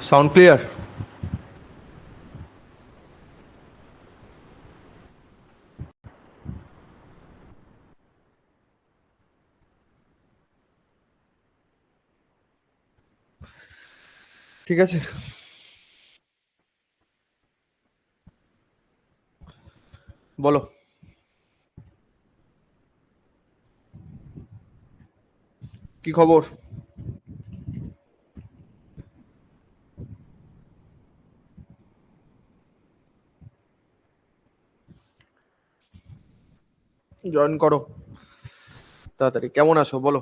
Sound clear? ঠিক আছে, বলো। কি খবর? জয়েন করো তাড়াতাড়ি। কেমন আছো বলো?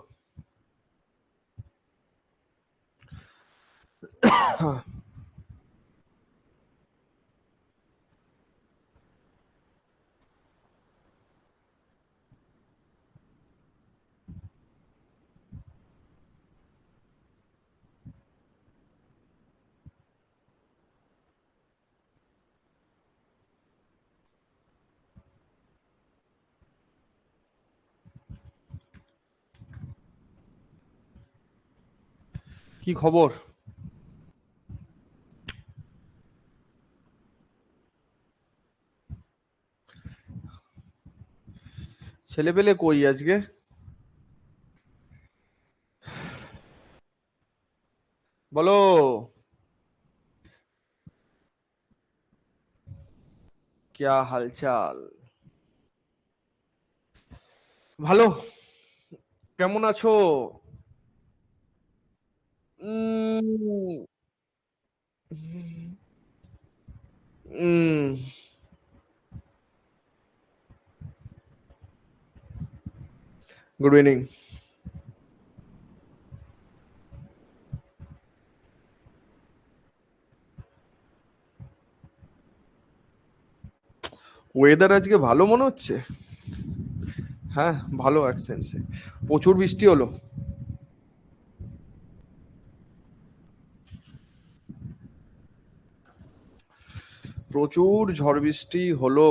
কি খবর? ছেলে পেলে কই আজকে? বলো। क्या হালচাল? ভালো। কেমন আছো? Good evening. ওয়েদার আজকে ভালো মনে হচ্ছে। হ্যাঁ, ভালো অ্যাকসেন্সে। প্রচুর বৃষ্টি হলো। প্রচুর ঝড় বৃষ্টি হলো।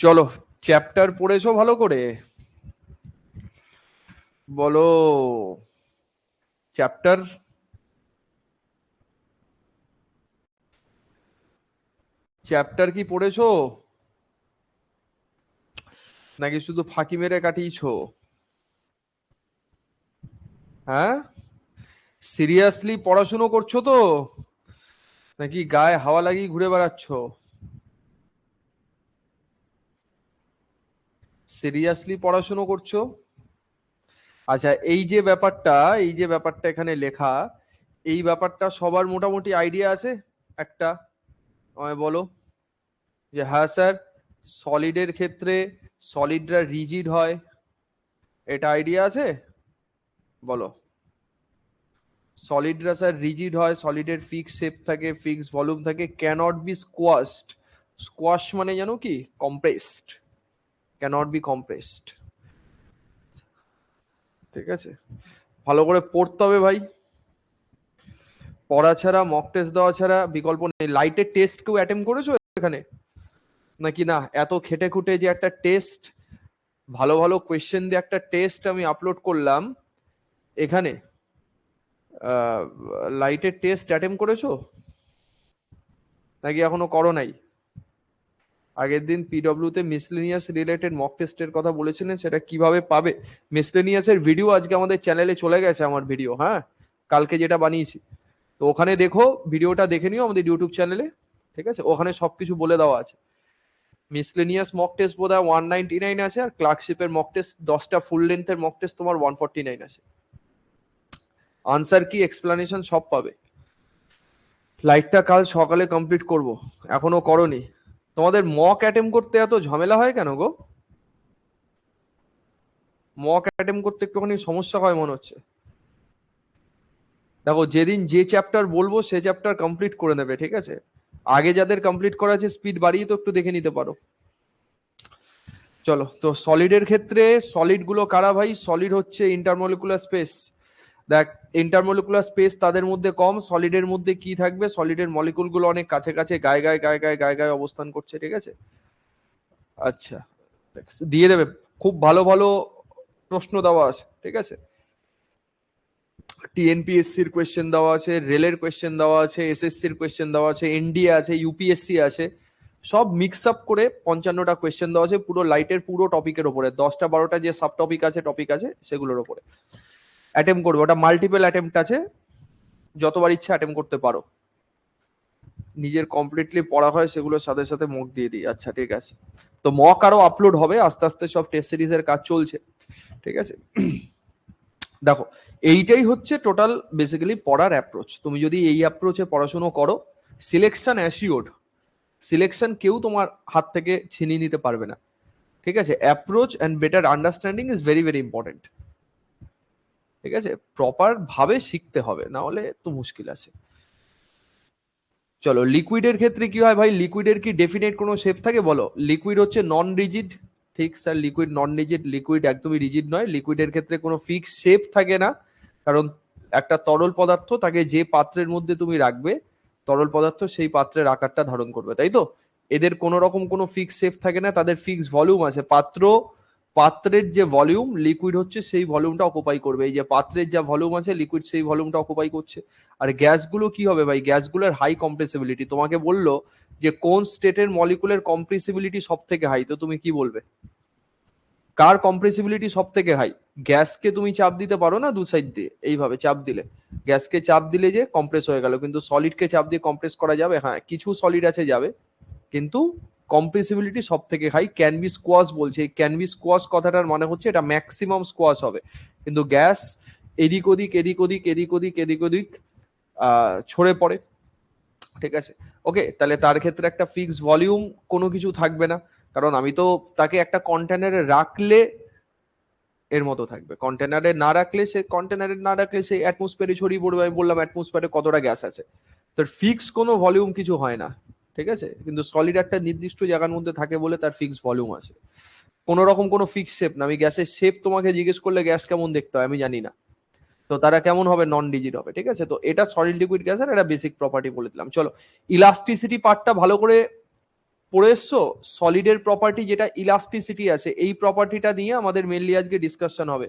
চলো, চ্যাপ্টার পড়েছো ভালো করে? বলো। চ্যাপ্টার চ্যাপ্টার কি পড়েছো, নাকি শুধু ফাঁকি মেরে কাটিয়েছো? হ্যাঁ, সিরিয়াসলি পড়াশুনো করছো তো, নাকি গায়ে হাওয়া লাগিয়ে ঘুরে বেড়াচ্ছ? সিরিয়াসলি পড়াশুনো করছো? আচ্ছা, এই যে ব্যাপারটা এখানে লেখা, এই ব্যাপারটা সবার মোটামুটি আইডিয়া আছে একটা? আমায় বলো। যে হ্যাঁ স্যার, সলিডের ক্ষেত্রে সলিডরা রিজিড হয়, এটা আইডিয়া আছে? বলো। সলিডরা স্যার রিজিড হয়, সলিডের ফিক্স শেপ থাকে, ফিক্স ভলিউম থাকে, ক্যানট বি স্কোয়াশড। স্কোয়াশ মানে জানো কি? কম্প্রেসড। Cannot be compressed. ঠিক আছে, ভালো করে পড়তে হবে ভাই। পড়া ছাড়া, মক টেস্ট দেওয়া ছাড়া বিকল্প নেই। লাইটের টেস্ট কেউ অ্যাটেম্প করেছো এখানে, নাকি না? এত খেটে খুঁটে যে একটা টেস্ট, ভালো ভালো কোয়েশ্চেন দিয়ে একটা টেস্ট আমি আপলোড করলাম এখানে, লাইটের টেস্ট অ্যাটেম্প করেছো নাকি এখনো করো নাই? আগের দিন পিডব্লিউ তে মিসলেনিয়াস রিলেটেড মক টেস্টের কথা বলেছিলেন, সেটা কিভাবে পাবে? মিসলেনিয়াসের ভিডিও আজকে আমাদের চ্যানেলে চলে গেছে, আমার ভিডিও, হ্যাঁ, কালকে যেটা বানিয়েছি। তো ওখানে দেখো, ভিডিওটা দেখে নিও আমাদের ইউটিউব চ্যানেলে। ঠিক আছে, ওখানে সবকিছু বলে দেওয়া আছে। মিসলেনিয়াস মক টেস্ট বোধহয় 199 আছে, আর ক্লার্কশিপের মক টেস্ট 10টা ফুল লেন্থের মক টেস্ট তোমার 149 আছে। আনসার কি, এক্সপ্লানেশন সব পাবে। লাইটটা কাল সকালে কমপ্লিট করব, এখনো করনি? তোমাদের মক অ্যাটেম্প করতে এত ঝামেলা হয় কেন গো? মক অ্যাটেম্প করতে একটুখানি সমস্যা হয় মনে হচ্ছে। দেখো, যেদিন যে চ্যাপ্টার বলবো সে চ্যাপ্টার কমপ্লিট করে নেবে, ঠিক আছে? আগে যাদের কমপ্লিট করা আছে স্পিড বাড়িয়ে তো একটু দেখে নিতে পারো। চলো, তো সলিডের ক্ষেত্রে সলিড গুলো কারা ভাই? সলিড হচ্ছে ইন্টারমলিকুলার স্পেস। দেখ, ইন্টারমলিকুলার স্পেস তাদের মধ্যে কম। সলিডের মধ্যে কি থাকবে? সলিডের মলিকুল গুলো অনেক কাছে কাছে, গায়ে গায়ে গায়ে গায়ে গায়ে গায়ে অবস্থান করছে, ঠিক আছে? আচ্ছা, দিয়ে দেবে। খুব ভালো ভালো প্রশ্ন দেওয়া আছে, ঠিক আছে? টিএনপিএসসির কোয়েশ্চেন দেওয়া আছে, রেলের কোয়েশ্চেন দেওয়া আছে, এসএসসির কোয়েশ্চেন দেওয়া আছে, এনডিএ আছে, ইউপিএসসি আছে, সব মিক্স আপ করে 55টা কোয়েশ্চেন দেওয়া আছে পুরো লাইটের পুরো টপিকের ওপরে, 10টা 12টা যে সাব টপিক আছে সেগুলোর ওপরে অ্যাটেম্প করবে। ওটা মাল্টিপল অ্যাটেম্পট আছে, যতবার ইচ্ছা অ্যাটেম্প করতে পারো। নিজের কমপ্লিটলি পড়া হয় সেগুলোর সাথে সাথে মক দিয়ে দিই। আচ্ছা ঠিক আছে, তো মক আরো আপলোড হবে আস্তে আস্তে, সব টেস্ট সিরিজের কাজ চলছে, ঠিক আছে। দেখো এইটাই হচ্ছে টোটাল বেসিক্যালি পড়ার অ্যাপ্রোচ। তুমি যদি এই অ্যাপ্রোচে পড়াশোনা করো, সিলেকশন অ্যাসিওর্ড, সিলেকশন কেউ তোমার হাত থেকে ছিনিয়ে নিতে পারবে না, ঠিক আছে। Approach and better understanding is very very important, ঠিক আছে। প্রপার ভাবে শিখতে হবে, না হলে তো মুশকিল আছে। চলো লিকুইডের ক্ষেত্রে কি হয় ভাই, লিকুইডের কি ডেফিনেট কোনো শেপ থাকে বলো? লিকুইড হচ্ছে নন রিজিড, ঠিক স্যার, লিকুইড নন রিজিড, লিকুইড একদমই রিজিড নয়। লিকুইডের ক্ষেত্রে কোনো ফিক্স শেপ থাকে না, কারণ একটা তরল পদার্থ তাকে যে পাত্রের মধ্যে তুমি রাখবে, তরল পদার্থ সেই পাত্রের আকারটা ধারণ করবে, তাই তো। এদের কোনো রকম কোনো ফিক্স শেপ থাকে না, তাদের ফিক্স ভলিউম আছে। পাত্রের যে ভলিউম, লিকুইড হচ্ছে সেই ভলিউমটা অকুপাই করবে। এই যে পাত্রের যা ভলিউম আছে, লিকুইড সেই ভলিউমটা অকুপাই করছে। আর গ্যাসগুলো কি হবে ভাই, গ্যাসগুলোর হাই কম্প্রেসিবিলিটি। তোমাকে বললো যে কোন স্টেটের মলিকুলের কম্প্রেসিবিলিটি সব থেকে হাই, তো তুমি কি বলবে? কার কম্প্রেসিবিলিটি সব থেকে হাই? গ্যাসকে তুমি চাপ দিতে পারো না দু সাইড দিয়ে, এইভাবে চাপ দিলে, গ্যাসকে চাপ দিলে যে কম্প্রেস হয়ে গেল, কিন্তু সলিডকে চাপ দিয়ে কম্প্রেস করা যাবে? হ্যাঁ, কিছু সলিড আছে যাবে, কিন্তু কম্প্রেসিবিলিটি সব থেকে হাই। ক্যান বি স্কোয়াশ বলছে, এই ক্যান বি স্কোয়াশ কথাটার মানে হচ্ছে এটা ম্যাক্সিমাম স্কোয়াশ হবে, কিন্তু গ্যাস এদিক ওদিক এদিক ওদিক এদিক ওদিক এদিক ওদিক ছড়ে পড়ে, ঠিক আছে। ওকে, তাহলে তার ক্ষেত্রে একটা ফিক্স ভলিউম কোনো কিছু থাকবে না, কারণ আমি তো তাকে একটা কন্টেনারে রাখলে এর মতো থাকবে, কন্টেনারে না রাখলে সে অ্যাটমসফিয়ারে ছড়িয়ে পড়বে। আমি বললাম অ্যাটমসফিয়ারে কতটা গ্যাস আছে, তো ফিক্স কোনো ভলিউম কিছু হয় না, ঠিক আছে। কিন্তু সলিড একটা নির্দিষ্ট জায়গার মধ্যে থাকে বলে তার ফিক্স ভলিউম আছে, কোনো রকম কোনো ফিক্স শেপ না। আমি গ্যাসের শেপ তোমাকে জিজ্ঞেস করলে গ্যাস কেমন দেখতে হয় আমি জানি না, তো তারা কেমন হবে, নন রিজিড হবে, ঠিক আছে। তো এটা সলিড লিকুইড গ্যাসের একটা বেসিক প্রপার্টি বলে দিলাম। চলো ইলাস্টিসিটি পার্টটা ভালো করে পড়ে এসছো। সলিডের প্রপার্টি যেটা ইলাস্টিসিটি আছে, এই প্রপার্টিটা নিয়ে আমাদের মেনলি আজকে ডিসকাশন হবে।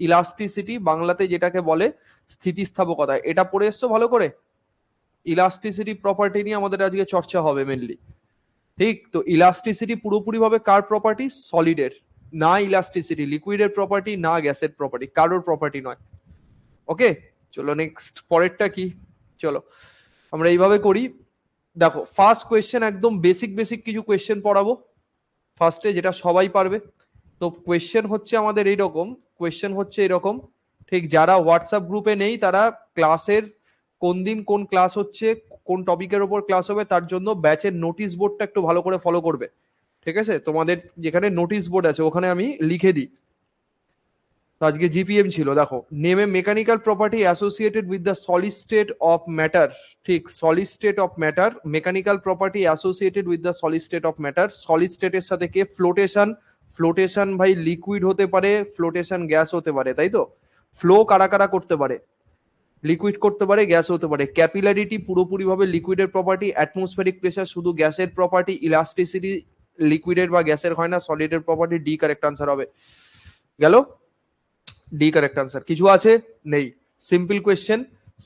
ইলাস্টিসিটি বাংলাতে যেটাকে বলে স্থিতিস্থাপকতা, এটা পড়ে এসছো ভালো করে। ইলাস্টিসিটি প্রপার্টি নিয়ে আমাদের আজকে চর্চা হবে মেনলি, ঠিক। তো ইলাস্টিসিটি পুরোপুরি ভাবে কার প্রপার্টি? সলিডের। না ইলাস্টিসিটি লিকুইডের প্রপার্টি, না গ্যাসের প্রপার্টি, কারোর প্রপার্টি নয়। ওকে, চলো নেক্সট পরেরটা কি, চলো আমরা এইভাবে করি। দেখো ফার্স্ট কোয়েশ্চেন, একদম বেসিক বেসিক কিছু কোয়েশ্চেন পড়াবো ফার্স্টে, যেটা সবাই পারবে। তো কোয়েশ্চেন হচ্ছে আমাদের এইরকম, কোয়েশ্চেন হচ্ছে এরকম, ঠিক। যারা হোয়াটসঅ্যাপ গ্রুপে নেই তারা ক্লাসের কোন দিন কোন ক্লাস হচ্ছে, কোন টপিকের ওপর ক্লাস হবে, তার জন্য ব্যাচের নোটিশ বোর্ডটা একটু ভালো করে ফলো করবে, ঠিক আছে। তোমাদের যেখানে নোটিশ বোর্ড আছে ওখানে আমি লিখে দিই। তো আজকে জিপিএম ছিল, দেখো name a mechanical property associated with the solid state of matter, ঠিক। Solid state of matter, mechanical property associated with the solid state of matter. Solid স্টেটের সাথে কে? ফ্লোটেশন। ফ্লোটেশন ভাই লিকুইড হতে পারে, ফ্লোটেশন গ্যাস হতে পারে, তাই তো। ফ্লো কারা কারা করতে পারে? লিকুইড করতে পারে, গ্যাস হতে পারে। ক্যাপিলারিটি পুরোপুরি ভাবে লিকুইডের প্রপার্টি। অ্যাটমসফেরিক প্রেসার শুধু গ্যাসের প্রপার্টি। ইলাস্টিসিটি লিকুইডের বা গ্যাসের হয় না, সলিডের প্রপার্টি। ডি কারেক্ট আনসার হবে, গেল ডি কারেক্ট আনসার। কিছু আছে? নেই। সিম্পল কোয়েশ্চেন,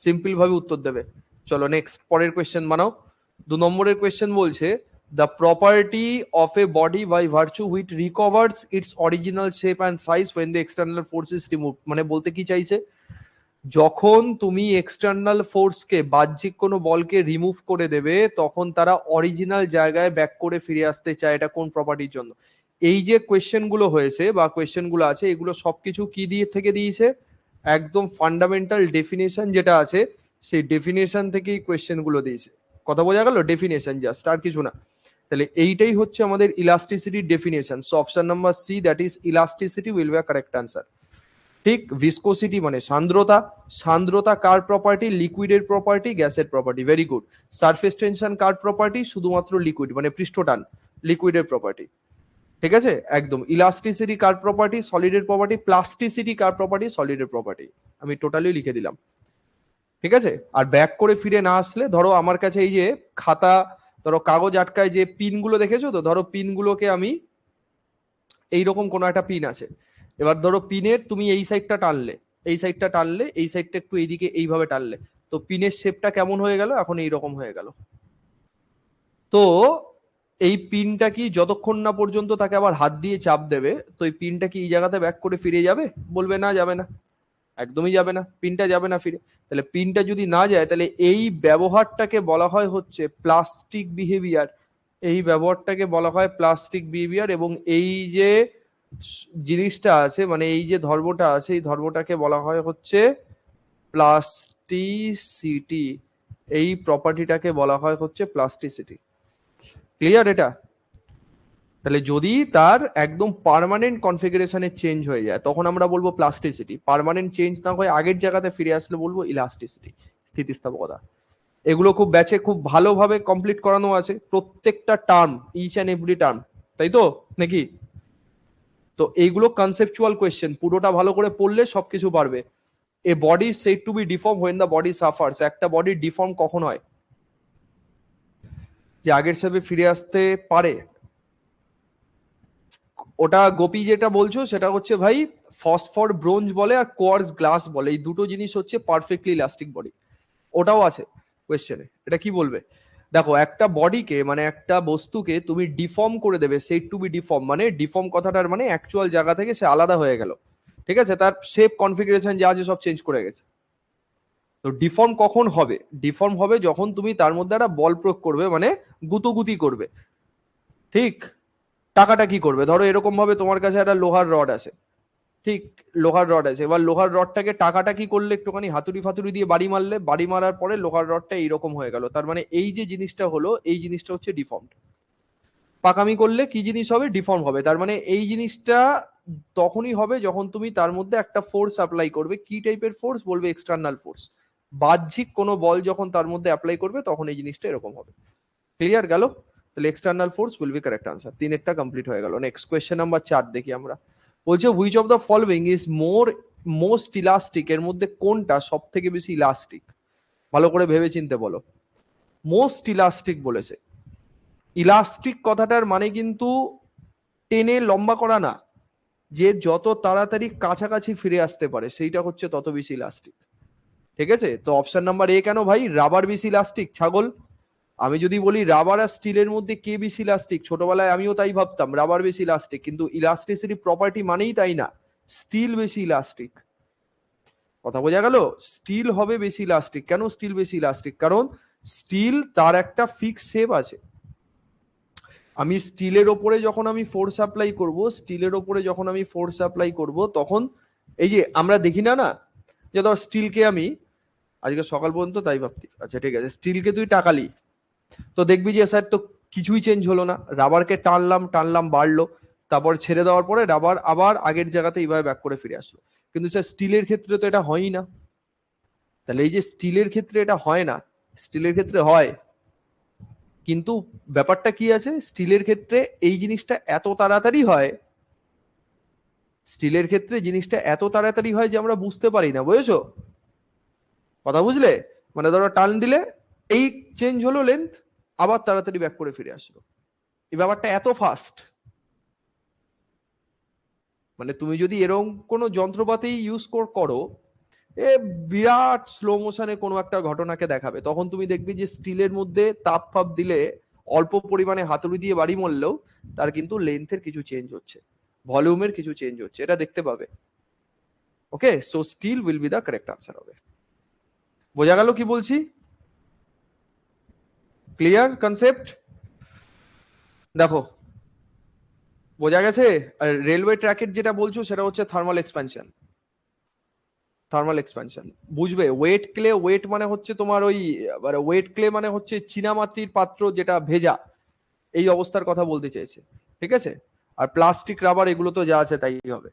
সিম্পল ভাবে উত্তর দেবে। চলো নেক্সট পরের কোয়েশ্চেন বানাও। 2 নম্বরের কোয়েশ্চেন বলছে the property of a body by virtue which recovers its original shape and size when the external force is remove. মানে বলতে কি চাইছে, যখন তুমি এক্সটার্নাল ফোর্সকে, বাহ্যিক কোনো বলকে রিমুভ করে দেবে, তখন তারা অরিজিনাল জায়গায় ব্যাক করে ফিরে আসতে চায়। এটা কোন প্রপার্টির জন্য? এই যে কোয়েশ্চেন গুলো হয়েছে বা কোয়েশ্চেন গুলো আছে, এগুলো সবকিছু কি দিয়ে থেকে দিয়েছে? একদম ফান্ডামেন্টাল ডেফিনেশন যেটা আছে সেই ডেফিনেশন থেকেই কোয়েশ্চেন গুলো দিয়েছে। কথা বোঝা গেল? ডেফিনেশন জাস্ট, আর কিছু না। তাহলে এইটাই হচ্ছে আমাদের ইলাস্টিসিটির definition. So option number C, that is elasticity, will be a correct answer, ঠিক। ভিসকোসিটি মানে সান্দ্রতা। সান্দ্রতা কার প্রপার্টি? লিকুইডের প্রপার্টি, গ্যাসের property. Very good. Surface tension কার প্রপার্টি? শুধুমাত্র লিকুইড, মানে পৃষ্ঠটান লিকুইডের প্রপার্টি, ঠিক আছে একদম। ইলাস্টিসিটি কার প্রপার্টি? সলিডের প্রপার্টি। প্লাস্টিসিটি কার প্রপার্টি? সলিডের প্রপার্টি। আমি টোটালি লিখে দিলাম, ঠিক আছে। আর ব্যাক করে ফিরে না আসলে, ধরো আমার কাছে এই যে খাতা, ধরো কাগজ আটকায় যে পিনগুলো দেখেছো তো, ধরো পিনগুলোকে আমি, এইরকম কোনো একটা পিন আছে, এবার ধরো পিনের তুমি এই সাইডটা টানলে, এই সাইডটা টানলে, এই সাইডটা একটু এইদিকে এইভাবে টানলে, তো পিনের শেপটা কেমন হয়ে গেল, এখন এইরকম হয়ে গেল। তো এই পিনটা কি যতক্ষণ না পর্যন্ত তাকে আবার হাত দিয়ে চাপ দেবে, তো এই পিনটা কি এই জায়গাতে ব্যাক করে ফিরে যাবে? বলবে না, যাবে না, একদমই যাবে না, পিনটা যাবে না ফিরে। তাহলে পিনটা যদি না যায়, তাহলে এই ব্যবহারটাকে বলা হয় হচ্ছে প্লাস্টিক বিহেভিয়ার। এই ব্যবহারটাকে বলা হয় প্লাস্টিক বিহেভিয়ার। এবং এই যে জিনিসটা আছে, মানে এই যে ধর্মটা আছে, এই ধর্মটাকে বলা হয় হচ্ছে প্লাস্টিসিটি। এই প্রপার্টিটাকে বলা হয় হচ্ছে প্লাস্টিসিটি। ক্লিয়ার এটা? তাহলে যদি তার একদম পার্মানেন্ট কনফিগারেশনে চেঞ্জ হয়ে যায়, তখন আমরা বলবো প্লাস্টিসিটি। পার্মানেন্ট চেঞ্জ না হয়ে আগের জায়গাতে ফিরে আসলে বলবো ইলাস্টিসিটি, স্থিতিস্থাপকতা। এগুলো খুব ব্যাচে খুব ভালোভাবে কমপ্লিট করানো আছে, প্রত্যেকটা term, each and every term, তাই তো নাকি? তো এইগুলো কনসেপচুয়াল কোয়েশ্চেন, পুরোটা ভালো করে পড়লে সবকিছু পারবে। A body said to be deform when the body suffers. একটা বডি ডিফর্ম কখন হয়? যে আগের শেপে ফিরে আসতে পারে। ওটা গোপী যেটা বলছো সেটা হচ্ছে ভাই ফসফর ব্রোঞ্জ বলে আর কোয়ার্স গ্লাস বলে, এই দুটো জিনিস হচ্ছে পারফেক্টলি ইলাস্টিক বডি। ওটাও আছে কোয়েশ্চেনে। এটা কি বলবে? দেখো, একটা বডিকে মানে একটা বস্তুকে তুমি ডিফর্ম করে দেবে, সেড টু বি ডিফর্ম, মানে ডিফর্ম কথাটার মানে অ্যাকচুয়াল জায়গা থেকে সে আলাদা হয়ে গেল, ঠিক আছে, তার শেপ কনফিগারেশন যা আছে সব চেঞ্জ করে গেছে। তো ডিফর্ম কখন হবে? ডিফর্ম হবে যখন তুমি তার মধ্যে একটা বল প্রয়োগ করবে, মানে গুতুগুতি করবে। ঠিক? টাকাটা কি করবে? ধরো এরকম ভাবে তোমার কাছে একটা লোহার রড আছে, ঠিক, লোহার রড আছে, এবার লোহার রডটাকে টাকাটা কি করলে, একটুখানি হাতুড়ি ফাতুড়ি দিয়ে বাড়ি মারলে, বাড়ি মারার পরে লোহার রডটা এইরকম হয়ে গেল, তার মানে এই যে জিনিসটা হলো, এই জিনিসটা হচ্ছে ডিফর্মড। পাকামি করলে কি জিনিস হবে? ডিফর্ম হবে। তার মানে এই জিনিসটা তখনই হবে যখন তুমি তার মধ্যে একটা ফোর্স অ্যাপ্লাই করবে। কি টাইপের ফোর্স? বলবে এক্সটার্নাল ফোর্স, বাহ্যিক কোনো বল যখন তার মধ্যে অ্যাপ্লাই করবে তখন এই জিনিসটা এরকম হবে। ক্লিয়ার গেল? তাহলে external force will be correct answer. তিনেরটা কমপ্লিট হয়ে গেল। নেক্সট কোয়েশ্চেন নাম্বার 4 দেখি আমরা। বলছে which of the following is most elastic, এর মধ্যে কোনটা সব থেকে বেশি ইলাস্টিক? ভালো করে ভেবে চিনতে বলো। মোস্ট ইলাস্টিক বলেছে। ইলাস্টিক কথাটার মানে কিন্তু টেনে লম্বা করা না, যে যত তাড়াতাড়ি কাছাকাছি ফিরে আসতে পারে সেইটা হচ্ছে তত বেশি ইলাস্টিক। ঠিক আছে? তো অপশন নাম্বার এ কেন ভাই? রাবার বেশি ইলাস্টিক, ছাগল। আমি যদি বলি রাবার আর স্টিলের মধ্যে কে বেশি ইলাস্টিক, ছোটবেলায় আমিও তাই ভাবতাম, রাবার বেশি ইলাস্টিক, কিন্তু ইলাস্টিসিটি প্রপার্টি মানেই তাই না, স্টিল বেশি ইলাস্টিক। কথা বোঝা গেল? স্টিল হবে বেশি ইলাস্টিক। কেন স্টিল বেশি ইলাস্টিক? কারণ স্টিল তার একটা ফিক্স শেপ আছে। আমি স্টিলের ওপরে যখন আমি ফোর্স অ্যাপ্লাই করব, স্টিলের ওপরে যখন আমি ফোর্স অ্যাপ্লাই করব, তখন এই যে আমরা দেখি না, না, যে ধর স্টিলকে আমি আজকে সকাল পর্যন্ত তাই ভাবছি, আচ্ছা ঠিক আছে, স্টিলকে তুই টাকালি, তো দেখবি যে স্যার তো কিছুই চেঞ্জ হলো না, রাবারকে টানলাম টানলাম বাড়লো, তারপর ছেড়ে দেওয়ার পরে রাবার আবার আগের জায়গাতে এইভাবে ব্যাক করে ফিরে আসলো। কিন্তু স্যার স্টিলের ক্ষেত্রে তো এটা হয়ই না। তাহলে এই যে স্টিলের ক্ষেত্রে এটা হয় না, স্টিলের ক্ষেত্রে হয়, কিন্তু ব্যাপারটা কি আছে, স্টিলের ক্ষেত্রে এই জিনিসটা এত তাড়াতাড়ি হয়, স্টিলের ক্ষেত্রে জিনিসটা এত তাড়াতাড়ি হয় যে আমরা বুঝতে পারি না। বুঝেছো কথা? বুঝলে? মানে ধরো টার্ন দিলে এই চেঞ্জ হলো লেন্থ, আবার তাড়াতাড়ি ব্যাক করে ফিরে আসলো, এই ব্যাপারটা এত ফাস্ট। মানে তুমি যদি এরকম কোনো যন্ত্রপাতি ইউজ করো, এ বিরাট স্লো মোশনে কোনো একটা ঘটনাকে দেখাবে, তখন তুমি দেখবে যে স্টিলের মধ্যে তাপ ফাপ দিলে, অল্প পরিমাণে হাতুড়ি দিয়ে বাড়ি মারলেও তার কিন্তু লেন্থের কিছু চেঞ্জ হচ্ছে, ভলিউমের কিছু চেঞ্জ হচ্ছে, এটা দেখতে পাবে। Okay, so steel will be the correct answer হবে। বোঝা গেল কি বলছি? Clear concept? দেখো, বোঝা গেছে? রেলওয়ে ট্র্যাকের যেটা বলছো সেটা হচ্ছে থার্মাল এক্সপ্যানশন। থার্মাল এক্সপ্যানশন বুঝবে। ওয়েট ক্লে, ওয়েট মানে হচ্ছে তোমার ওই, ওয়েট ক্লে মানে হচ্ছে চীনামাটির পাত্র যেটা ভেজা, এই অবস্থার কথা বলতে চেয়েছে। ঠিক আছে? আর প্লাস্টিক, রাবার, এগুলো তো যা আছে তাই হবে।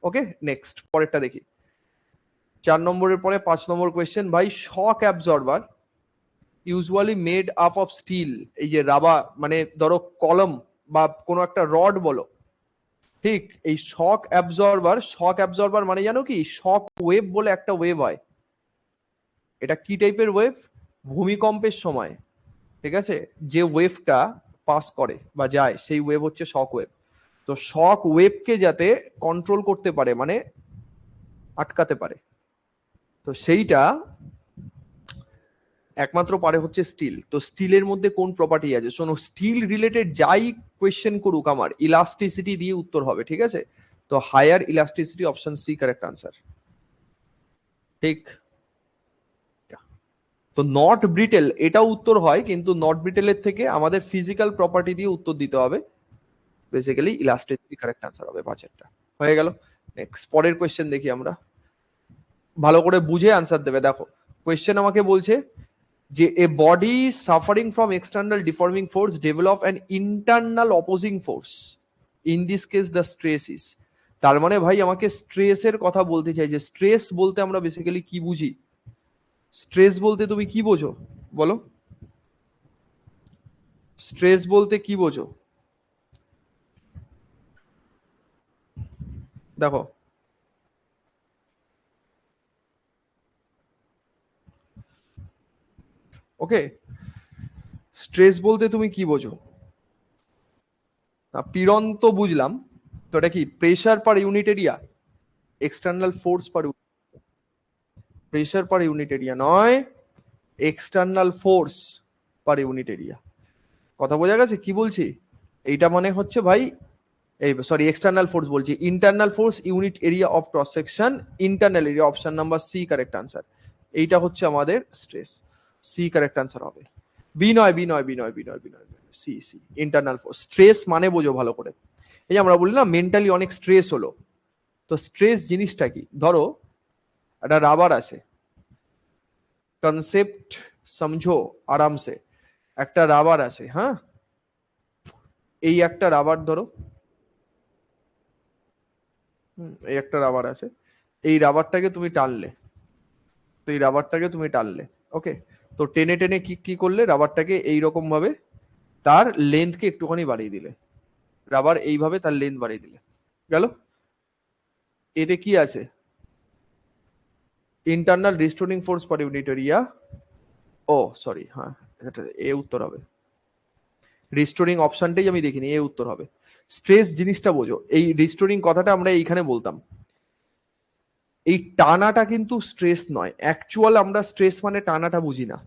ওকে, নেক্সট পরেরটা দেখি। 4 নম্বরের পরে 5 নম্বর কোয়েশ্চেন ভাই, shock absorber usually made up of steel. এই যে রাবার মানে ধরো কলম বা কোনো একটা রড বলো, ঠিক, এই শক অ্যাবজর্বার মানে জানো কি? শক ওয়েভ বলে একটা ওয়েভ হয়। এটা কি টাইপের ওয়েভ? ভূমিকম্পের সময়, ঠিক আছে, যে ওয়েভটা পাস করে বা যায় সেই ওয়েভ হচ্ছে শক ওয়েভ। তো শক ওয়েভকে যাতে কন্ট্রোল করতে পারে, মানে আটকাতে পারে। তো সেইটা একমাত্র পারে হচ্ছে স্টিল। তো স্টিলের মধ্যে কোন প্রপার্টি আছে? শোনো, স্টিল রিলেটেড যাই কোয়েশ্চেন করুক আমার ইলাস্টিসিটি দিয়ে উত্তর হবে, ঠিক আছে? তো higher elasticity, option C correct answer. ঠিক। তো নট ব্রিটেল এটাও উত্তর হয়, কিন্তু নট ব্রিটেলের থেকে আমাদের ফিজিক্যাল প্রপার্টি দিয়ে উত্তর দিতে হবে। বেসিক্যালি ইলাস্টিসিটি কারেক্ট আনসার হবে পাঁচেরটা। হয়ে গেল। নেক্সট পরের কোয়েশ্চেন দেখি আমরা, ভালো করে বুঝে আনসার দেবে। দেখো কোয়েশ্চেন আমাকে বলছে যে a body suffering from external deforming force develop an internal opposing force, in this case the stress is. তার মানে ভাই আমাকে স্ট্রেসের কথা বলতে চাই, যে স্ট্রেস বলতে আমরা বেসিক্যালি কি বুঝি? স্ট্রেস বলতে তুমি কি বোঝো বলো? স্ট্রেস বলতে কি বোঝো? দেখো, ওকে, স্ট্রেস বলতে তুমি কি বোঝো? পীড়ন তো বুঝলাম, তো এটা কি pressure per unit area, external force per, pressure per unit area নয়, external force per unit area. কথা বোঝা গেছে কি বলছি? এইটা মানে হচ্ছে ভাই, এই সরি এক্সটার্নাল ফোর্স বলছি, internal force unit area of cross section, internal area, option number C correct answer. এইটা হচ্ছে আমাদের স্ট্রেস, সি কারেক্ট আনসার হবে। বি নয়, বি নয়, বি নয়, বি নয়, বি নয়, C C internal force. Stress মানে বোঝো ভালো করে, এই যে আমরা বলি না মেন্টালি অনেক স্ট্রেস হলো, তো স্ট্রেস জিনিসটা কি? ধরো একটা রাবার আছে, কনসেপ্ট সমঝো আরাম সে। একটা রাবার আছে, হ্যাঁ, এই একটা রাবার ধরো, এই একটা রাবার আছে, এই রাবারটাকে তুমি টানলে, তো এই রাবারটাকে তুমি টানলে, ওকে, তো টেনে টেনে কি কি করলে রাবারটাকে এইরকম ভাবে তার লেন্থকে একটুখানি বাড়িয়ে দিলে, রাবার এইভাবে তার লেন্থ বাড়িয়ে দিলে, গেল। এতে কি আছে? Internal restoring force per unit area, ও সরি, হ্যাঁ, এটা এ উত্তর হবে। রিস্টোরিং অপশনটাই আমি দেখিনি, এ উত্তর হবে। স্ট্রেস জিনিসটা বোঝো, এই রিস্টোরিং কথাটা আমরা এইখানে বলতাম, এই টানাটা কিন্তু স্ট্রেস নয়, অ্যাকচুয়াল আমরা স্ট্রেস মানে টানাটা বুঝি না।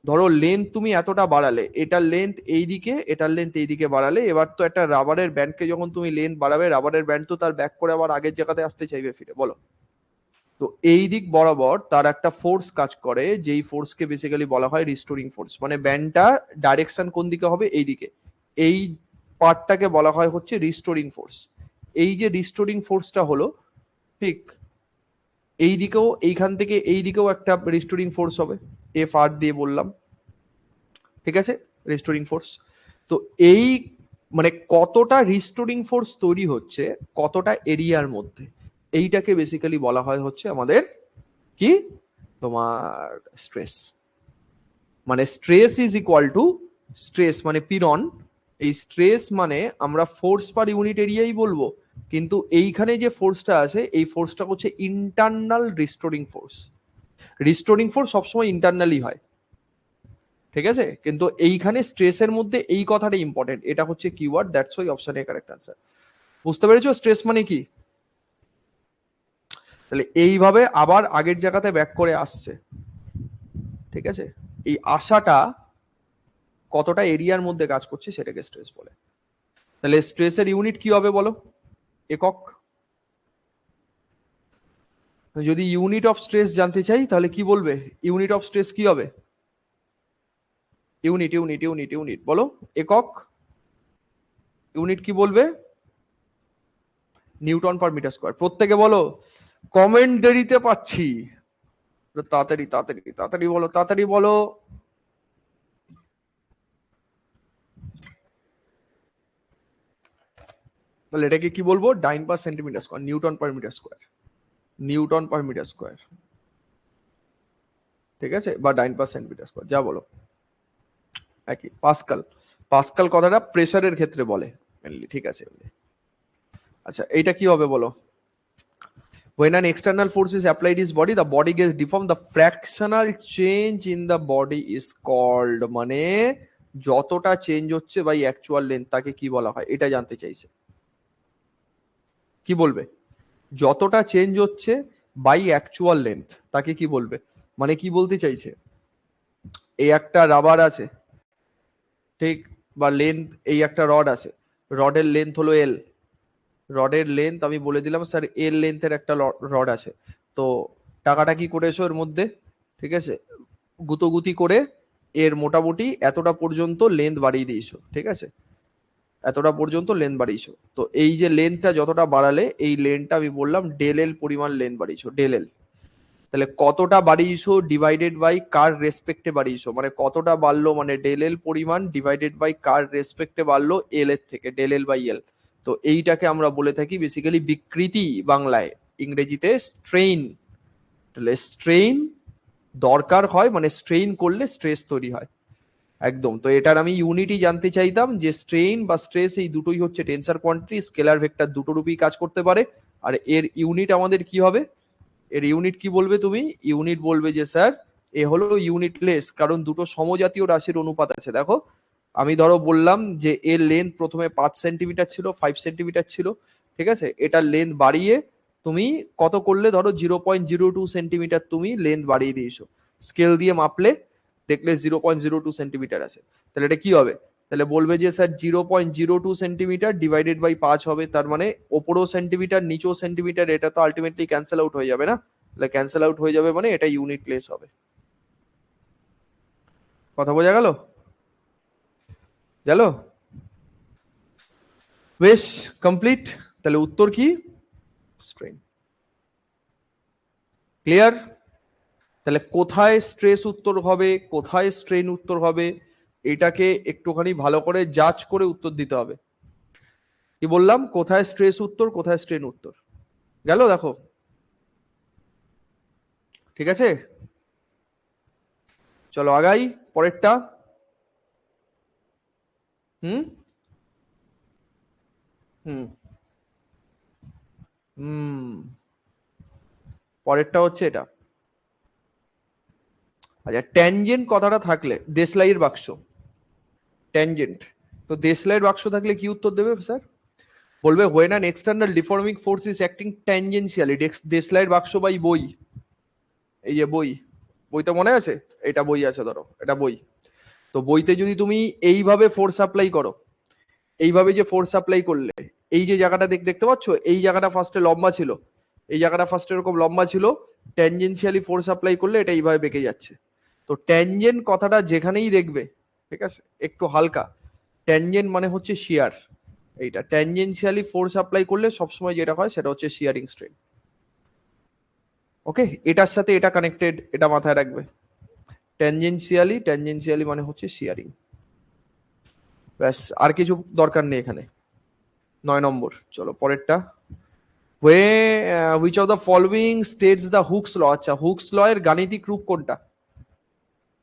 ধরো লেন্থ তুমি এতটা বাড়ালে, এটার লেন্থ এইদিকে, এটার লেন্থ এইদিকে বাড়ালে, এবার তো একটা রাবারের ব্যান্ডকে যখন তুমি লেন্থ বাড়াবে, রাবারের ব্যান্ড তো তার ব্যাক করে আবার আগের জায়গাতে আসতে চাইবে ফিরে, বলো? তো এই দিক বরাবর তার একটা ফোর্স কাজ করে, যেই ফোর্সকে বেসিক্যালি বলা হয় রিস্টোরিং ফোর্স, মানে ব্যান্ডটা ডাইরেকশন কোন দিকে হবে? এই দিকে, এই পার্টটাকে বলা হয় হচ্ছে রিস্টোরিং ফোর্স। এই যে রিস্টোরিং ফোর্সটা হলো, ঠিক এই দিকেও, এইখান থেকে এই দিকেও একটা রিস্টোরিং ফোর্স হবে, এফ আর দিয়ে বললাম, ঠিক আছে, রিস্টোরিং ফোর্স। তো এই মানে কতটা রিস্টোরিং ফোর্স তৈরি হচ্ছে কতটা এরিয়ার মধ্যে, এইটাকে বেসিক্যালি বলা হয় হচ্ছে আমাদের কি, তোমার স্ট্রেস। মানে stress is equal two, stress মানে পীড়ন, এই স্ট্রেস মানে আমরা ফোর্স পার ইউনিট এরিয়াই বলবো, কিন্তু এইখানে যে ফোর্সটা আছে এই ফোর্সটা হচ্ছে internal restoring force. Restoring force সবসময় ইন্টারনালি হয়, ঠিক আছে, কিন্তু এইখানে স্ট্রেসের মধ্যে এই কথাটা ইম্পর্টেন্ট, এটা হচ্ছে keyword, that's why option A correct answer. বুঝতে পেরেছো স্ট্রেস মানে কি? তাহলে এইভাবে আবার আগের জায়গাতে ব্যাক করে আসছে, ঠিক আছে, এই আশাটা কতটা এরিয়ার মধ্যে কাজ করছে সেটাকে স্ট্রেস বলে। তাহলে স্ট্রেসের ইউনিট কি হবে বলো? একক। যদি ইউনিট অফ স্ট্রেস জানতে চাই তাহলে কি বলবে? ইউনিট অফ স্ট্রেস কি হবে? ইউনিট ইউনিট ইউনিট ইউনিট বলো, একক। ইউনিট কি বলবে? Newton per metre square. প্রত্যেকে বলো, কমেন্ট দেরিতে পাচ্ছি, তাড়াতাড়ি তাড়াতাড়ি তাড়াতাড়ি বলো, তাড়াতাড়ি বলো। তাহলে এটাকে কি বলবো? Dyne per centimetre square, newton per metre square, newton per metre square, ঠিক আছে, বা ডাইন পার সেন্টিমিটার স্কয়ার, যা বলো একই। পাস্কাল, পাস্কাল কথাটা প্রেসারের ক্ষেত্রে বলে মেনলি, ঠিক আছে। আচ্ছা এইটা কি হবে বলো? When an external force is applied his body, the body gets deformed. The fractional change in the body is called, মানে যতটা চেঞ্জ হচ্ছে বাই অ্যাকচুয়াল লেন্থ তাকে কি বলা হয়, এটা জানতে চাইছে। কি বলবে? যতটা চেঞ্জ হচ্ছে বাই অ্যাকচুয়াল লেন্থ, তাকে কি বলবে? মানে কি বলতে চাইছে, এই একটা রাবার আছে, ঠিক, বা লেন্থ, এই একটা রড আছে, রডের লেন্থ হলো এল, রডের লেন্থ আমি বলে দিলাম স্যার এল লেন্থের একটা রড আছে, তো টাকাটা কি করেছো এর মধ্যে, ঠিক আছে, গুতোগুতি করে এর মোটামুটি এতটা পর্যন্ত লেন্থ বাড়িয়ে দিয়েছো, ঠিক আছে, এতটা পর্যন্ত লেন্থ বাড়িয়েছো, তো এই যে লেন্থটা যতটা বাড়ালে এই লেন্থটা আমি বললাম ডেল এল পরিমাণ লেন্থ বাড়িয়েছো, ডেল এল, তাহলে কতটা বাড়িয়েছো ডিভাইডেড বাই কার রেসপেক্টে বাড়িয়েছো, মানে কতটা বাড়লো, মানে ডেল এল পরিমাণ ডিভাইডেড বাই কার রেসপেক্টে বাড়লো এল এর থেকে, ডেল এল বাই এল, তো এইটাকে আমরা বলে থাকি বেসিক্যালি বিকৃতি বাংলায়, ইংরেজিতে স্ট্রেইন, তাহলে স্ট্রেইন দরকার হয় মানে স্ট্রেইন করলে স্ট্রেস তৈরি হয়, একদম। তো এটার আমি ইউনিটই জানতে চাইতাম যে স্ট্রেইন বা স্ট্রেস এই দুটোই হচ্ছে টেনসর কোয়ান্টিটি, স্কেলার ভেক্টর দুটো রূপেই কাজ করতে পারে, আর এর ইউনিট আমাদের কি হবে, এর ইউনিট কি বলবে তুমি, ইউনিট বলবে যে স্যার এ হলো ইউনিটলেস, কারণ দুটো সমজাতীয় রাশির অনুপাত আছে, দেখো আমি ধরো বললাম যে এর লেন্থ প্রথমে 5 সেন্টিমিটার ছিল, 5 সেন্টিমিটার ছিল, ঠিক আছে, এটার লেন্থ বাড়িয়ে তুমি কত করলে, ধরো 0.02 সেন্টিমিটার তুমি লেন্থ বাড়িয়ে দিয়েছো, স্কেল দিয়ে মাপলে দেখলে 0.02 সেন্টিমিটার আছে, তাহলে এটা কি হবে, তাহলে বলবে যে স্যার 0.02 সেন্টিমিটার ডিভাইডেড বাই 5 হবে, তার মানে ওপরও সেন্টিমিটার নিচেও সেন্টিমিটার, এটা তো আলটিমেটলি ক্যান্সেল আউট হয়ে যাবে না, তাহলে ক্যান্সেল আউট হয়ে যাবে মানে এটা ইউনিট প্লেস হবে, কথা বোঝা গেল, গেল, বেশ কমপ্লিট, তাহলে উত্তর কি, স্ট্রেন, ক্লিয়ার, তাহলে কোথায় স্ট্রেস উত্তর হবে, কোথায় স্ট্রেন উত্তর হবে, এটাকে একটুখানি ভালো করে জাজ করে উত্তর দিতে হবে, কি বললাম, কোথায় স্ট্রেস উত্তর কোথায় স্ট্রেন উত্তর, গেল দেখো, ঠিক আছে, চলো আগাই পরেরটা, হুম হুম হুম পরেরটা হচ্ছে এটা, আচ্ছা ট্যানজেন্ট কথাটা থাকলে দেশলাইয়ের বাক্স, ট্যানজেন্ট, তো দেশলাইয়ের বাক্স থাকলে কি উত্তর দেবে স্যার, বলবে when an external deforming force is acting tangentially, দেশলাইয়ের বাক্স বাই বই, এই যে বই, বইতে মনে আছে, এটা বই আছে ধরো, এটা বই, তো বইতে যদি তুমি এইভাবে ফোর্স অ্যাপ্লাই করো, এইভাবে যে ফোর্স অ্যাপ্লাই করলে, এই যে জায়গাটা দেখতে পাচ্ছ, এই জায়গাটা ফার্স্টে লম্বা ছিল, এই জায়গাটা ফার্স্টে এরকম লম্বা ছিল, ট্যানজেনশিয়ালি ফোর্স অ্যাপ্লাই করলে এটা এইভাবে বেঁকে যাচ্ছে, তো ট্যানজেন্ট কথাটা যেখানেই দেখবে, ঠিক আছে, একটু হালকা, ট্যানজেন্ট মানে হচ্ছে শিয়ার, এইটা ট্যানজেনশিয়ালি ফোর্স অ্যাপ্লাই করলে সবসময় যেটা হয় সেটা হচ্ছে শিয়ারিং স্ট্রেন, ওকে, এটার সাথে এটা কানেক্টেড, এটা মাথায় রাখবে, ট্যানজেনশিয়ালি, ট্যানজেনশিয়ালি মানে হচ্ছে শিয়ারিং, ব্যাস আর কিছু দরকার নেই এখানে, 9 নম্বর, চলো পরেরটা, which of the following states the Hooke's law, আচ্ছা হুকস ল এর গাণিতিক রূপ কোনটা,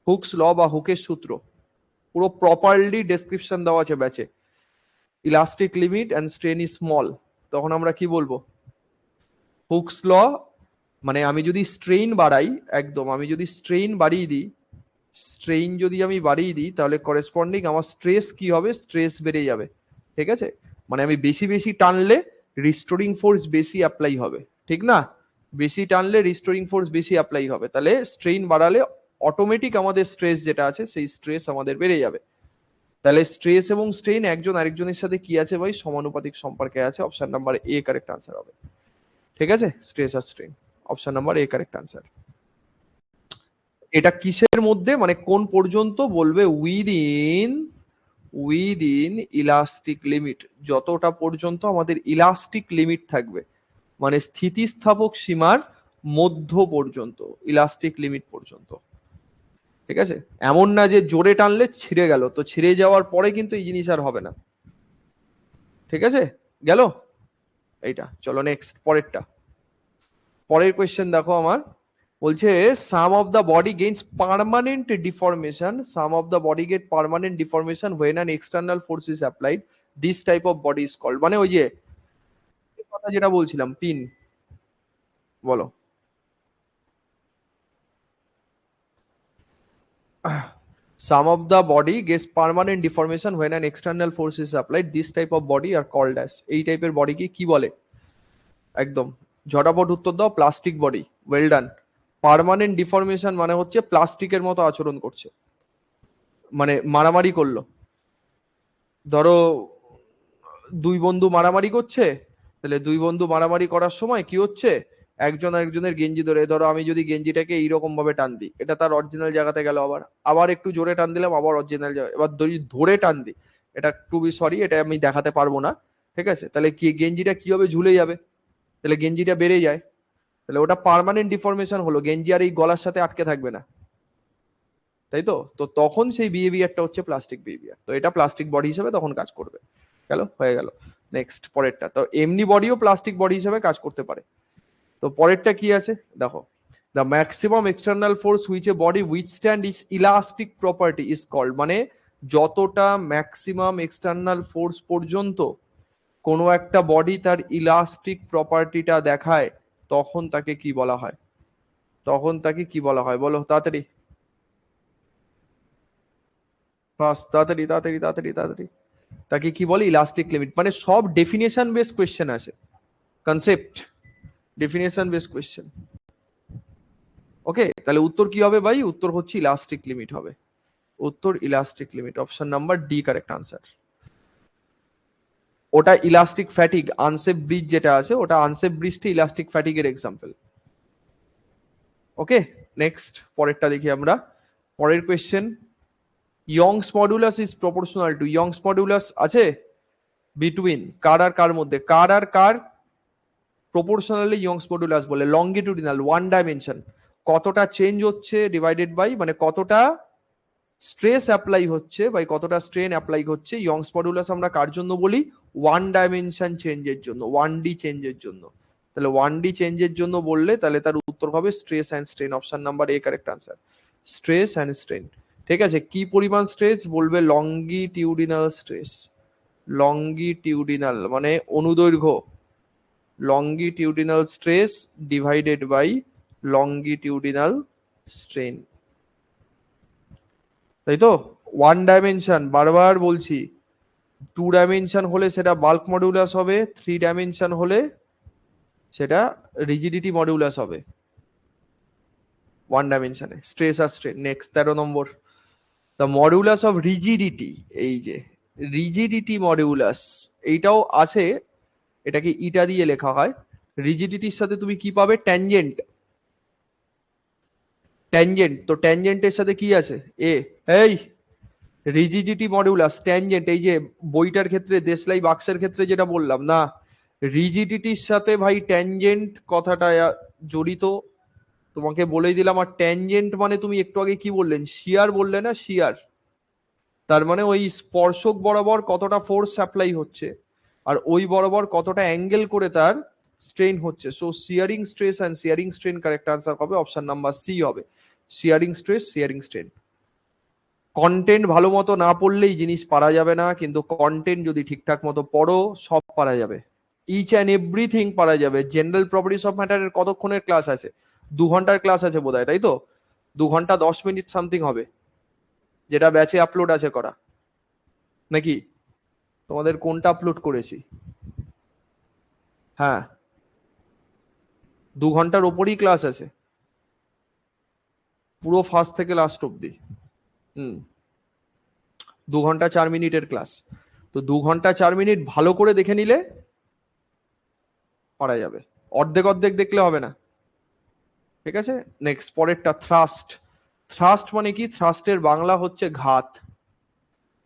হুকস ল বা হুকের সূত্র, পুরো প্রপারলি ডেসক্রিপশন দেওয়া আছে ব্যাচে, elastic limit and strain is small, তখন আমরা কি বলবো, হুকস ল, মানে আমি যদি স্ট্রেইন বাড়াই, একদম আমি যদি স্ট্রেইন বাড়িয়ে দিই, স্ট্রেইন যদি আমি বাড়িয়ে দিই তাহলে করেসপন্ডিং আমার স্ট্রেস কি হবে, স্ট্রেস বেড়ে যাবে, ঠিক আছে, মানে আমি বেশি বেশি টানলে রিস্টোরিং ফোর্স বেশি অ্যাপ্লাই হবে, ঠিক না, বেশি টানলে রিস্টোরিং ফোর্স বেশি অ্যাপ্লাই হবে, তাহলে স্ট্রেইন বাড়ালে অটোমেটিক আমাদের স্ট্রেস যেটা আছে সেই স্ট্রেস আমাদের বেড়ে যাবে, তাহলে স্ট্রেস এবং স্ট্রেইন একজন আরেকজনের সাথে কি আছে ভাই, সমানুপাতিক সম্পর্কে আছে, option number A correct answer হবে, ঠিক আছে, স্ট্রেস আর strain, option number A correct answer, এটা কিসের মধ্যে মানে কোন পর্যন্ত, বলবে উইদিন ইলাস্টিক লিমিট, যতটা পর্যন্ত আমাদের ইলাস্টিক লিমিট থাকবে, মানে স্থিতিস্থাপক সীমার মধ্য পর্যন্ত, ইলাস্টিক লিমিট পর্যন্ত, ঠিক আছে, এমন না যে জোরে টানলে ছিঁড়ে গেল, তো ছিঁড়ে যাওয়ার পরে কিন্তু এই জিনিস আর হবে না, ঠিক আছে, গেল এইটা, চলো নেক্সট পরেরটা, পরের কোয়েশ্চেন দেখো আমার, বলছে some of the body gains permanent deformation, some of the body get permanent deformation when an external force is applied, this type of body is called, মানে ওই যে কথা যেটা বলছিলাম পিন, বলো, some of the body gets permanent deformation when an external force is applied, this type of body are called as, এই টাইপের বডিকে কি বলে, একদম ঝটাপট উত্তর দাও। Plastic body, well done. Permanent deformation মানে হচ্ছে প্লাস্টিকের মতো আচরণ করছে, মানে মারামারি করলো। ধরো দুই বন্ধু মারামারি করছে, তাহলে দুই বন্ধু মারামারি করার সময় কি হচ্ছে, একজন আরেকজনের গেঞ্জি ধরে, ধরো আমি যদি গেঞ্জিটাকে এইরকম ভাবে টান দিই, এটা তার অরিজিনাল জায়গাতে গেল, আবার আবার একটু জোরে টান দিলাম, আবার অরিজিনাল জায়গা, এবার যদি ধরে টান দিই, এটা টু বি সরি, এটা আমি দেখাতে পারবো না, ঠিক আছে, তাহলে কি গেঞ্জিটা কি হবে, ঝুলে যাবে, তাহলে গেঞ্জিটা বেড়ে যায়, তাহলে ওটা পার্মানেন্ট ডিফরমেশন হলো, গেঞ্জি আর এই গলার সাথে আটকে থাকবে না, তাই তো। তো তখন সেই বিহেভিয়ারটা হচ্ছে প্লাস্টিক বিহেভিয়ার, তো এটা প্লাস্টিক বডি হিসেবে তখন কাজ করবে। গেল, হয়ে গেল। নেক্সট পরেরটা, তো এমনি বডিও প্লাস্টিক বডি হিসেবে কাজ করতে পারে। তো পরেরটা কি আছে দেখো, the maximum external force which a body withstand is elastic property is called, মানে যতটা ম্যাক্সিমাম এক্সটার্নাল ফোর্স পর্যন্ত কোনো একটা বডি তার ইলাস্টিক প্রপার্টিটা দেখায়, তখন তাকে কি বলা হয়, তখন তাকে কি বলা হয় বলো তাড়াতাড়ি, ফাস্ট, তাড়াতাড়ি তাড়াতাড়ি তাড়াতাড়ি তাড়াতাড়ি। তাকে কি বলে, ইলাস্টিক লিমিট, মানে সব ডেফিনেশন বেস কোয়েশ্চেন আছে, কনসেপ্ট ডেফিনেশন বেস কোয়েশ্চেন। ওকে, তাহলে উত্তর কি হবে ভাই, উত্তর হচ্ছে ইলাস্টিক লিমিট হবে, উত্তর elastic limit, option number D correct answer. ওটা ইলাস্টিক ফ্যাটিগ, আনসেফ ব্রিজ যেটা আছে, ওটা আনসেফ ব্রিজটা ইলাস্টিক ফ্যাটিগের এক্সাম্পল। ওকে, নেক্সট পরেরটা দেখি আমরা। পরের question, Young's modulus is proportional to, Young's modulus আছে বিটুইন কার আর কার মধ্যে, কার আর কার প্রপোর্শনালি ইয়ংস মডুলাস বলে, লঙ্গিটিউডিনাল ওয়ান ডাইমেনশন, কতটা চেঞ্জ হচ্ছে ডিভাইডেড বাই, মানে কতটা স্ট্রেস অ্যাপ্লাই হচ্ছে বা কতটা স্ট্রেন অ্যাপ্লাই হচ্ছে, ইয়ংস মডুলাস আমরা কার জন্য বলি, ওয়ান ডাইমেনশন চেঞ্জের জন্য, ওয়ান ডি চেঞ্জের জন্য। তাহলে ওয়ান ডি চেঞ্জের জন্য বললে তাহলে তার উত্তর হবে stress and strain, option number A correct answer, stress and strain. ঠিক আছে, কি পরিমাণ স্ট্রেস বলবে, লঙ্গিটিউডিনাল স্ট্রেস, লঙ্গিটিউডিনাল মানে অনুদৈর্ঘ্য, longitudinal stress divided by longitudinal strain, তাই তো। ওয়ান ডাইমেনশন বারবার বলছি, টু ডাইমেনশন হলে সেটা বাল্ক মডুলাস হবে, থ্রি ডাইমেনশন হলে সেটা রিজিডিটি মডুলাস হবে, ওয়ান ডাইমেনশনে স্ট্রেস আর strain. Next 13 number, the modulus of rigidity, এই যে রিজিডিটি মডুলাস, এইটাও আছে, এটাকে ইটা দিয়ে লেখা হয়, রিজিডিটির সাথে তুমি কি পাবে, ট্যানজেন্ট, ট্যানজেন্ট, তো ট্যানজেন্টের সাথে কি আছে, এ, এই রিজিডিটি মডুলাস ট্যানজেন্ট, এই যে বইটার ক্ষেত্রে দেশলাই বাক্সের ক্ষেত্রে যেটা বললাম না, রিজিডিটির সাথে ভাই ট্যানজেন্ট কথাটা জড়িত, তোমাকে বলেই দিলাম। আর ট্যানজেন্ট মানে তুমি একটু আগে কি বললেন, শিয়ার বললে না, শিয়ার, তার মানে ওই স্পর্শক বরাবর কতটা ফোর্স অ্যাপ্লাই হচ্ছে আর ওই বরাবর কতটা অ্যাঙ্গেল করে তার স্ট্রেন হচ্ছে, so শিয়ারিং stress and শিয়ারিং strain correct answer হবে, অপশন নাম্বার সি হবে, শিয়ারিং স্ট্রেস শিয়ারিং স্ট্রেন। কন্টেন্ট ভালো মতো না পড়লেই জিনিস পারা যাবে না, কিন্তু কন্টেন্ট যদি ঠিকঠাক মতো পড়ো সব পারা যাবে, ইচ অ্যান্ড এভরিথিং পারা যাবে। জেনারেল প্রপার্টিস অফ ম্যাটারের কতক্ষণের ক্লাস আছে, 2 ঘন্টার ক্লাস আছে বোধহয়, তাই তো, 2 ঘন্টা 10 মিনিট সামথিং হবে, যেটা ব্যাচে আপলোড আছে করা, নাকি তোমাদের কোনটা আপলোড করেছি, হ্যাঁ 2 ঘন্টার ওপরই ক্লাস আছে, পুরো ফার্স্ট থেকে লাস্ট অব্দি। হুম, 2 ঘন্টা 4 মিনিটের ক্লাস, তো 2 ঘন্টা 4 মিনিট ভালো করে দেখে নিলে পারা যাবে, অর্ধেক অর্ধেক দেখলে হবে না, ঠিক আছে। নেক্সট পরেরটা, থ্রাস্ট, থ্রাস্ট মানে কি, থ্রাস্টের বাংলা হচ্ছে ঘাত,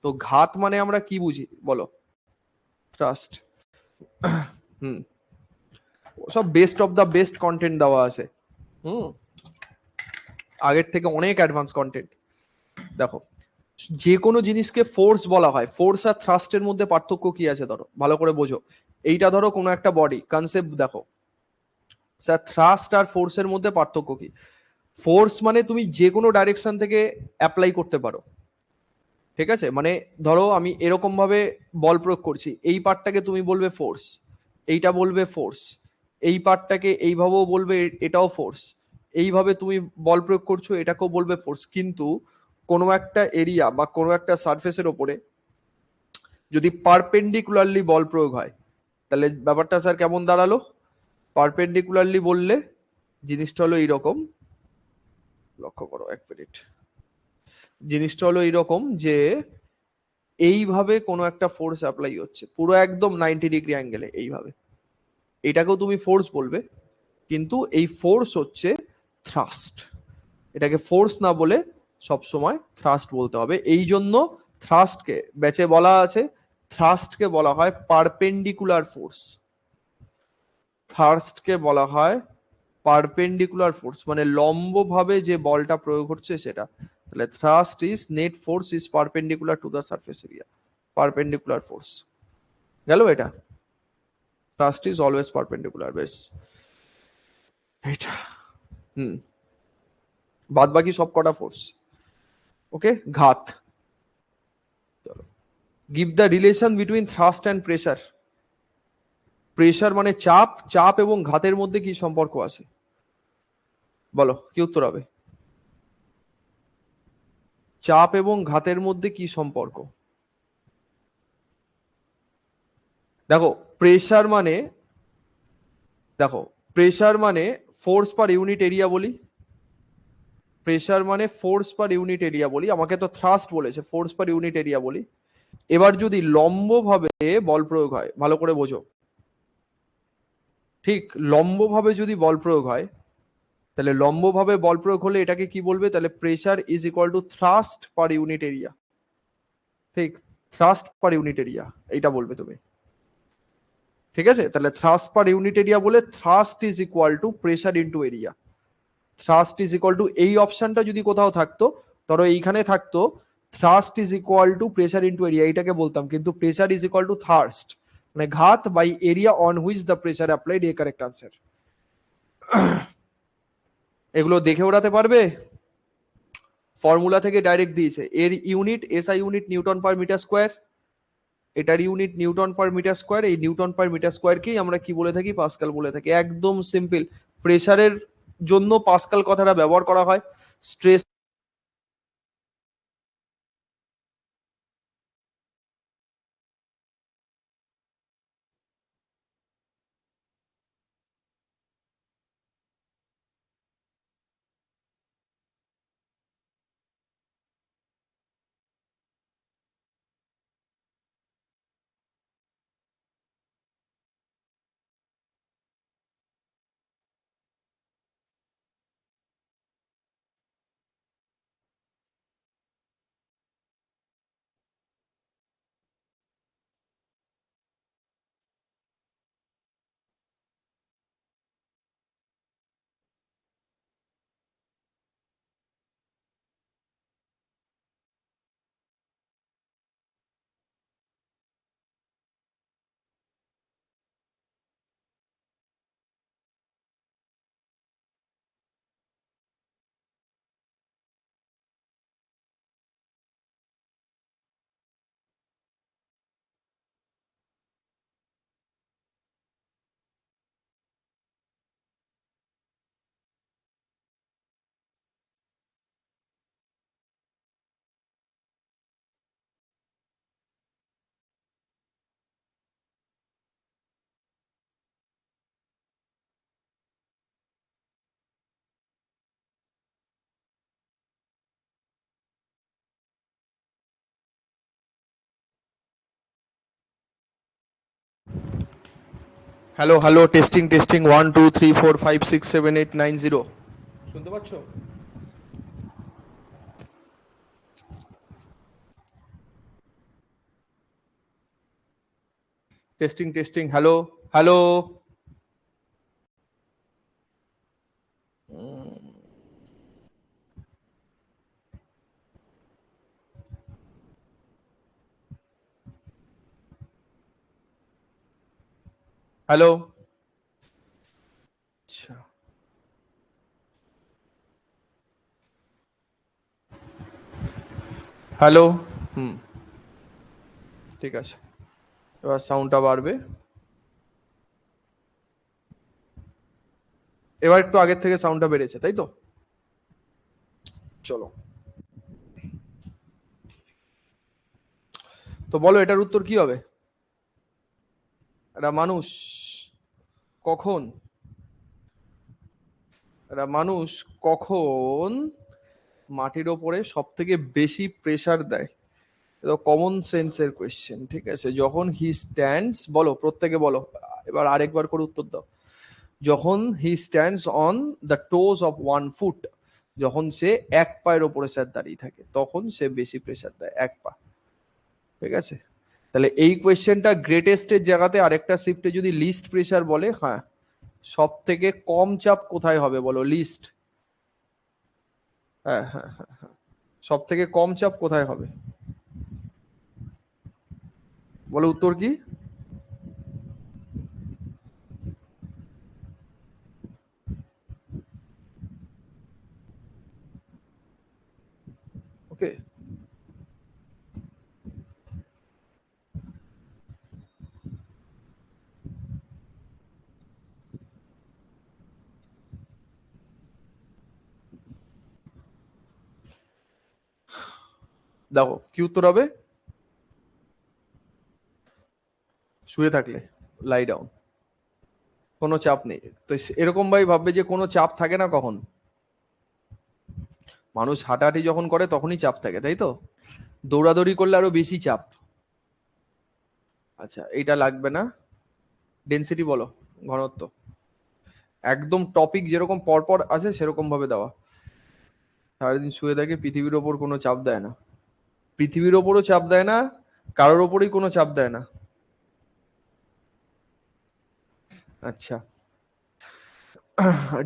তো ঘাত মানে আমরা কি বুঝি বলো, থ্রাস্ট, হুম, সব best of the best content দেওয়া আছে, হুম, আগের থেকে অনেক অ্যাডভান্স কন্টেন্ট। দেখো, যে কোনো জিনিসকে ফোর্স বলা হয়, ফোর্স আর থ্রাস্টের মধ্যে পার্থক্য কি আছে ধরো ভালো করে বোঝো, এইটা ধরো কোনো একটা বডি কনসেপ্ট, দেখো স্যার থ্রাস্ট আর ফোর্সের মধ্যে পার্থক্য কি, ফোর্স মানে তুমি যে কোনো ডাইরেকশন থেকে অ্যাপ্লাই করতে পারো, ঠিক আছে, মানে ধরো আমি এরকম ভাবে বল প্রয়োগ করছি, এই পার্টটাকে তুমি বলবে ফোর্স, এইটা বলবে ফোর্স, এই পার্টটাকে এইভাবেও বলবে এটাও ফোর্স, এইভাবে তুমি বল প্রয়োগ করছো এটাকেও বলবে ফোর্স, কিন্তু কোনো একটা এরিয়া বা কোনো একটা সারফেসের ওপরে যদি পারপেন্ডিকুলারলি বল প্রয়োগ হয়, তাহলে ব্যাপারটা স্যার কেমন দাঁড়ালো, পারপেন্ডিকুলারলি বললে জিনিসটা হলো এইরকম, লক্ষ্য করো এক মিনিট, জিনিসটা হলো এইরকম যে এইভাবে কোনো একটা ফোর্স অ্যাপ্লাই হচ্ছে পুরো একদম 90 ডিগ্রি অ্যাঙ্গেলে এইভাবে, এটাকেও তুমি ফোর্স বলবে, কিন্তু এই ফোর্স হচ্ছে থ্রাস্ট, এটাকে ফোর্স না বলে সবসময় থ্রাস্ট বলতে হবে। এই জন্য থ্রাস্টকে ব্যাচে বলা আছে, থ্রাস্টকে বলা হয় পারপেন্ডিকুলার ফোর্স, থ্রাস্টকে বলা হয় পারপেন্ডিকুলার ফোর্স, মানে লম্বভাবে যে বলটা প্রয়োগ হচ্ছে সেটা। তাহলে thrust is net force is perpendicular to the surface area, perpendicular force গেল এটা, থ্রাস্ট ইজ অলওয়েজ পারপেন্ডিকুলার, বেশ এটা হুম, বাদ বাকি সব কটা ফোর্স। ওকে, ঘাত, চলো, give the relation between thrust and pressure. Pressure মানে চাপ, চাপ এবং ঘাতের মধ্যে কি সম্পর্ক আছে বলো, কি উত্তর হবে? চাপ এবং ঘাতের মধ্যে কি সম্পর্ক? দেখো প্রেসার মানে, দেখো প্রেসার মানে ফোর্স পার ইউনিট এরিয়া বলি, প্রেসার মানে ফোর্স পার ইউনিট এরিয়া বলি, আমাকে তো থ্রাস্ট বলেছে, ফোর্স পার ইউনিট এরিয়া বলি। এবার যদি লম্বভাবে বল প্রয়োগ হয়, ভালো করে বোঝো, ঠিক লম্বভাবে যদি বল প্রয়োগ হয়, তাহলে লম্বভাবে বল প্রয়োগ হলে এটাকে কি বলবে, তাহলে pressure is equal to thrust per unit area, ঠিক, থ্রাস্ট পার ইউনিট এরিয়া এইটা বলবে তুমি, ঠিক আছে? তাহলে থ্রাস্ট পার ইউনিট এরিয়া বলে thrust is equal to pressure into area, thrust is equal to, এই অপশনটা যদি কোথাও থাকতো, ধরো এইখানে থাকতো thrust is equal to pressure into area, এইটাকে বলতাম, কিন্তু pressure is equal to thrust, মানে ঘাত by area on which the pressure applied, A correct answer. এগুলো দেখে ওড়াতে পারবে? ফর্মুলা থেকে ডাইরেক্ট দিয়েছে, এর unit SI unit newton per metre square, এটার unit newton per metre square, এই নিউটন পার মিটার স্কোয়ারকেই আমরা কি বলে থাকি, পাস্কাল বলে থাকি, একদম সিম্পল। প্রেসারের জন্য পাস্কাল কথাটা ব্যবহার করা হয়, stress. Hello hello, testing testing, 1 2 3 4 5 6 7 8 9 0, শুনতে পাচ্ছ? Testing testing, hello hello, hello, আচ্ছা হ্যালো, হুম, ঠিক আছে, এবার সাউন্ডটা বাড়বে, এবার একটু আগের থেকে সাউন্ডটা বেড়েছে তাই তো? চলো, তো বলো এটার উত্তর কি হবে? একটা মানুষ কখন একটা মানুষ কখন মাটির ওপরে সব থেকে বেশি প্রেসার দেয়? এটা কমন সেন্সের কোয়েশ্চেন, ঠিক আছে? যখন হি স্ট্যান্ডস, বলো প্রত্যেকে বলো, এবার আরেকবার করে উত্তর দাও। যখন হি stands on the টোজ of one foot, যখন সে এক পায়ের ওপরে স্যার দাঁড়িয়ে থাকে, তখন সে বেশি প্রেসার দেয়, এক পা। ঠিক আছে, তাহলে এই কোয়েশ্চেনটা গ্রেটেস্টের জায়গাতে আরেকটা শিফটে যদি লিস্ট প্রেসার বলে, হ্যাঁ, সব থেকে কম চাপ কোথায় হবে বলো? লিস্ট। হ্যাঁ হ্যাঁ হ্যাঁ হ্যাঁ, সব থেকে কম চাপ কোথায় হবে বলো, উত্তর কি? ওকে, দেখো কি উত্তর হবে। শুয়ে থাকলে, লাই ডাউন, কোনো চাপ নেই। তো এরকম ভাই ভাববে যে কোনো চাপ থাকে না কখন? মানুষ হাঁটাহাঁটি যখন করে তখনই চাপ থাকে, তাই তো? দৌড়াদৌড়ি করলে আরো বেশি চাপ। আচ্ছা, এইটা লাগবে না। ডেনসিটি বলো, ঘনত্ব। একদম টপিক যেরকম পরপর আছে সেরকম ভাবে দেওয়া। সারাদিন শুয়ে থাকে, পৃথিবীর ওপর কোনো চাপ দেয় না। পৃথিবীর ওপরও চাপ দেয় না, কারোর ওপরই কোনো চাপ দেয় না। আচ্ছা,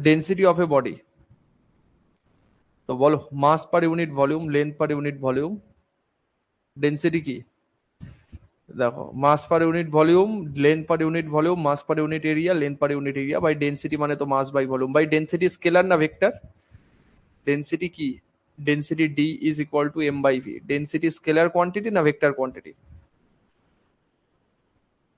ডেনসিটি অফ এ বডি, তো বলো, mass per unit volume, length per unit volume, density কি? দেখো, mass per unit volume, length per unit volume, mass per unit area, length per unit area, by density মানে তো mass by volume. By density scalar না vector? Density কি? Density D is equal to M by V. Density scalar quantity না vector quantity?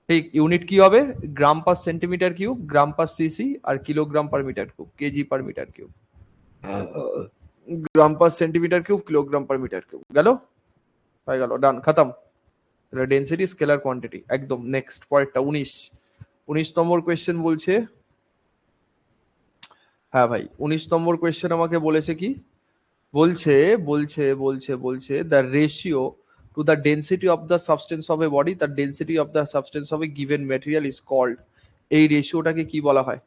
ঠিক, unit কি হবে? Gram per centimetre cube, gram per CC, আর kilogram per metre cube, KG per metre cube. Gram per centimetre cube, kilogram per metre cube, গেল? হয়ে গেল, done, খতম। Density scalar quantity, একদম। Next পরেরটা 19। 19 নম্বর question বলছে, হ্যাঁ ভাই, 19 নম্বর কোয়েশ্চেন আমাকে বলেছে কি? বলছে বলছে বলছে বলছে the ratio to the density of the substance of a body, the density of the substance of a given material is called. এই রেশিওটাকে কি বলা হয়?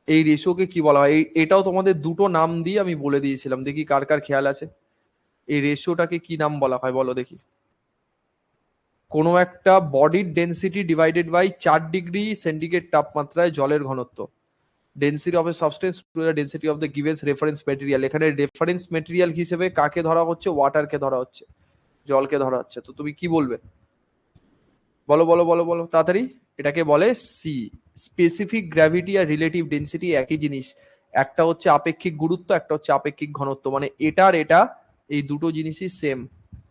এই রেশিওকে কি বলা হয়? এটাও তোমাদের দুটো নাম দিয়ে আমি বলে দিয়েছিলাম, দেখি কার কার খেয়াল আছে। এই রেশিওটাকে কি নাম বলা হয় বলো দেখি। কোনো একটা বডির density divided by 4 degree centigrade তাপমাত্রায় জলের ঘনত্ব, density of a substance to the density of the given reference material. এখানে রেফারেন্স ম্যাটেরিয়াল হিসেবে কাকে ধরা হচ্ছে? ওয়াটারকে ধরা হচ্ছে, জলকে ধরা হচ্ছে। তো তুমি কি বলবে? বলো বলো বলো বলো তাড়াতাড়ি। এটাকে বলে সি। স্পেসিফিক গ্র্যাভিটি আর রিলেটিভ ডেন্সিটি একই জিনিস। একটা হচ্ছে আপেক্ষিক গুরুত্ব, একটা হচ্ছে আপেক্ষিক ঘনত্ব, মানে এটা আর এটা, এই দুটো জিনিসই সেম।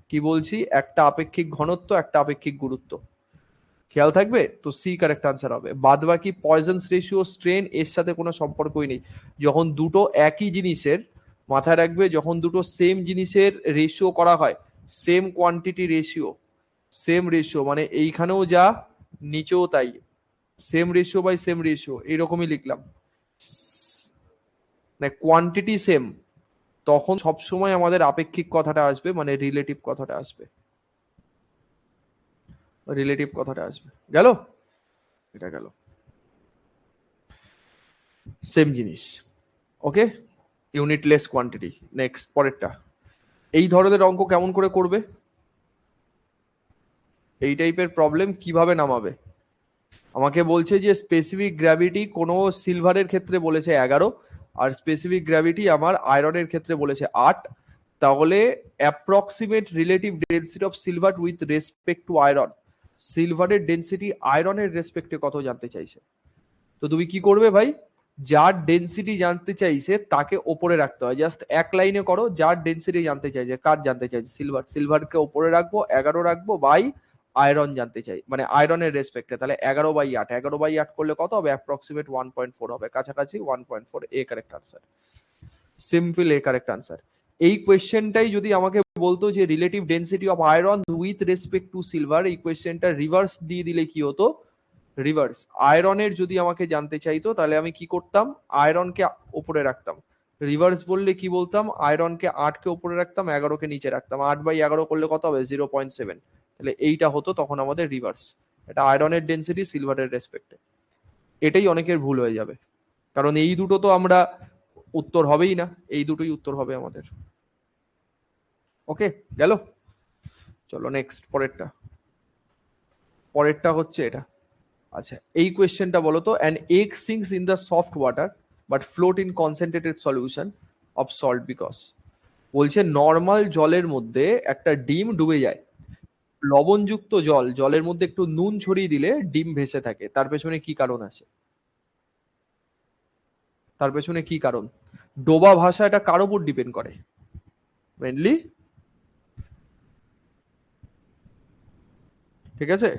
কি বলছি? একটা আপেক্ষিক ঘনত্ব, একটা আপেক্ষিক গুরুত্ব, খেয়াল থাকবে। তো সি কারেক্ট আনসার হবে। বাদ বাকি পয়জনস রেশিও, স্ট্রেন, এর সাথে কোনো সম্পর্কই নেই। যখন দুটো একই জিনিসের, মাথায় রাখবে, যখন দুটো সেম জিনিসের রেশিও করা হয়, same quantity ratio, same ratio মানে এইখানেও যা, নিচেও তাই, same ratio by same ratio, এইরকমই লিখলাম, মানে কোয়ান্টিটি সেম, তখন সবসময় আমাদের আপেক্ষিক কথাটা আসবে, মানে রিলেটিভ কথাটা আসবে, রিলেটিভ কথাটা আসবে। গেল? এটা গেল, সেম জিনিস। ওকে, ইউনিটলেস কোয়ান্টিটি। নেক্সট পরেরটা, এই ধরনের অঙ্ক কেমন করে করবে? এই টাইপের প্রবলেম কিভাবে নামাবে? আমাকে বলছে যে স্পেসিফিক গ্র্যাভিটি কোনো সিলভারের ক্ষেত্রে বলেছে 11, আর স্পেসিফিক গ্র্যাভিটি আমার আয়রনের ক্ষেত্রে বলেছে 8। তাহলে approximate relative density of silver with respect to iron, সিলভারের ডেন্সিটি আয়রনের রেসপেক্টে কত জানতে চাইছে। তো তুমি কি করবে ভাই? যার ডেন্সিটি জানতে চাইছে তাকে ওপরে রাখতে হয়, জাস্ট এক লাইনে করো, যার ডেন্সিটি জানতে চাইছে, কার জানতে চাইছে? সিলভার, সিলভারকে ওপরে রাখবো, 11 রাখবো, বাই আয়রন জানতে চাই, মানে আয়রনের রেসপেক্টে, তাহলে 11/8, 11/8 করলে কত হবে? অ্যাপ্রক্সিমেট 1.4 হবে, কাছাকাছি 1.4। এ কারেক্ট আনসার, সিম্পল, এ কারেক্ট আনসার। এই কোয়েশ্চেনটাই যদি আমাকে বলতো যে relative density of iron with respect two silver, এই কোয়েশ্চেনটা রিভার্স দিয়ে দিলে কি হতো? রিভার্স। আয়রনের যদি আমাকে জানতে চাইতো তাহলে আমি কি করতাম, আয়রনকে ওপরে রাখতাম। রিভার্স বললে কি বলতাম, আয়রনকে 8কে উপরে রাখতাম, 11কে নিচে রাখতাম। 8/11 করলে কত হবে, 0.7। তাহলে এইটা হতো তখন আমাদের রিভার্স। এটা আয়রনের ডেন্সিটি সিলভারের রেসপেক্টে। এটাই অনেকের ভুল হয়ে যাবে, কারণ এই দুটো তো আমরা উত্তর হবেই না, এই দুটোই উত্তর হবে আমাদের। ওকে, গেল। চলো নেক্সট, পরেরটা। পরেরটা হচ্ছে এটা। আচ্ছা, এই কোয়েশ্চেনটা বলো তো, an egg syncs in the soft water but float in concentrated solution of salt because. বলছে নর্মাল জলের মধ্যে একটা ডিম ডুবে যায়, লবণযুক্ত জলের মধ্যে একটু নুন ছড়িয়ে দিলে ডিম ভেসে থাকে, তার পেছনে কি কারণ আছে? তার পেছনে কি কারণ? ডোবা ভাষা এটা কার উপর ডিপেন্ড করে মেনলি? ঠিক আছে,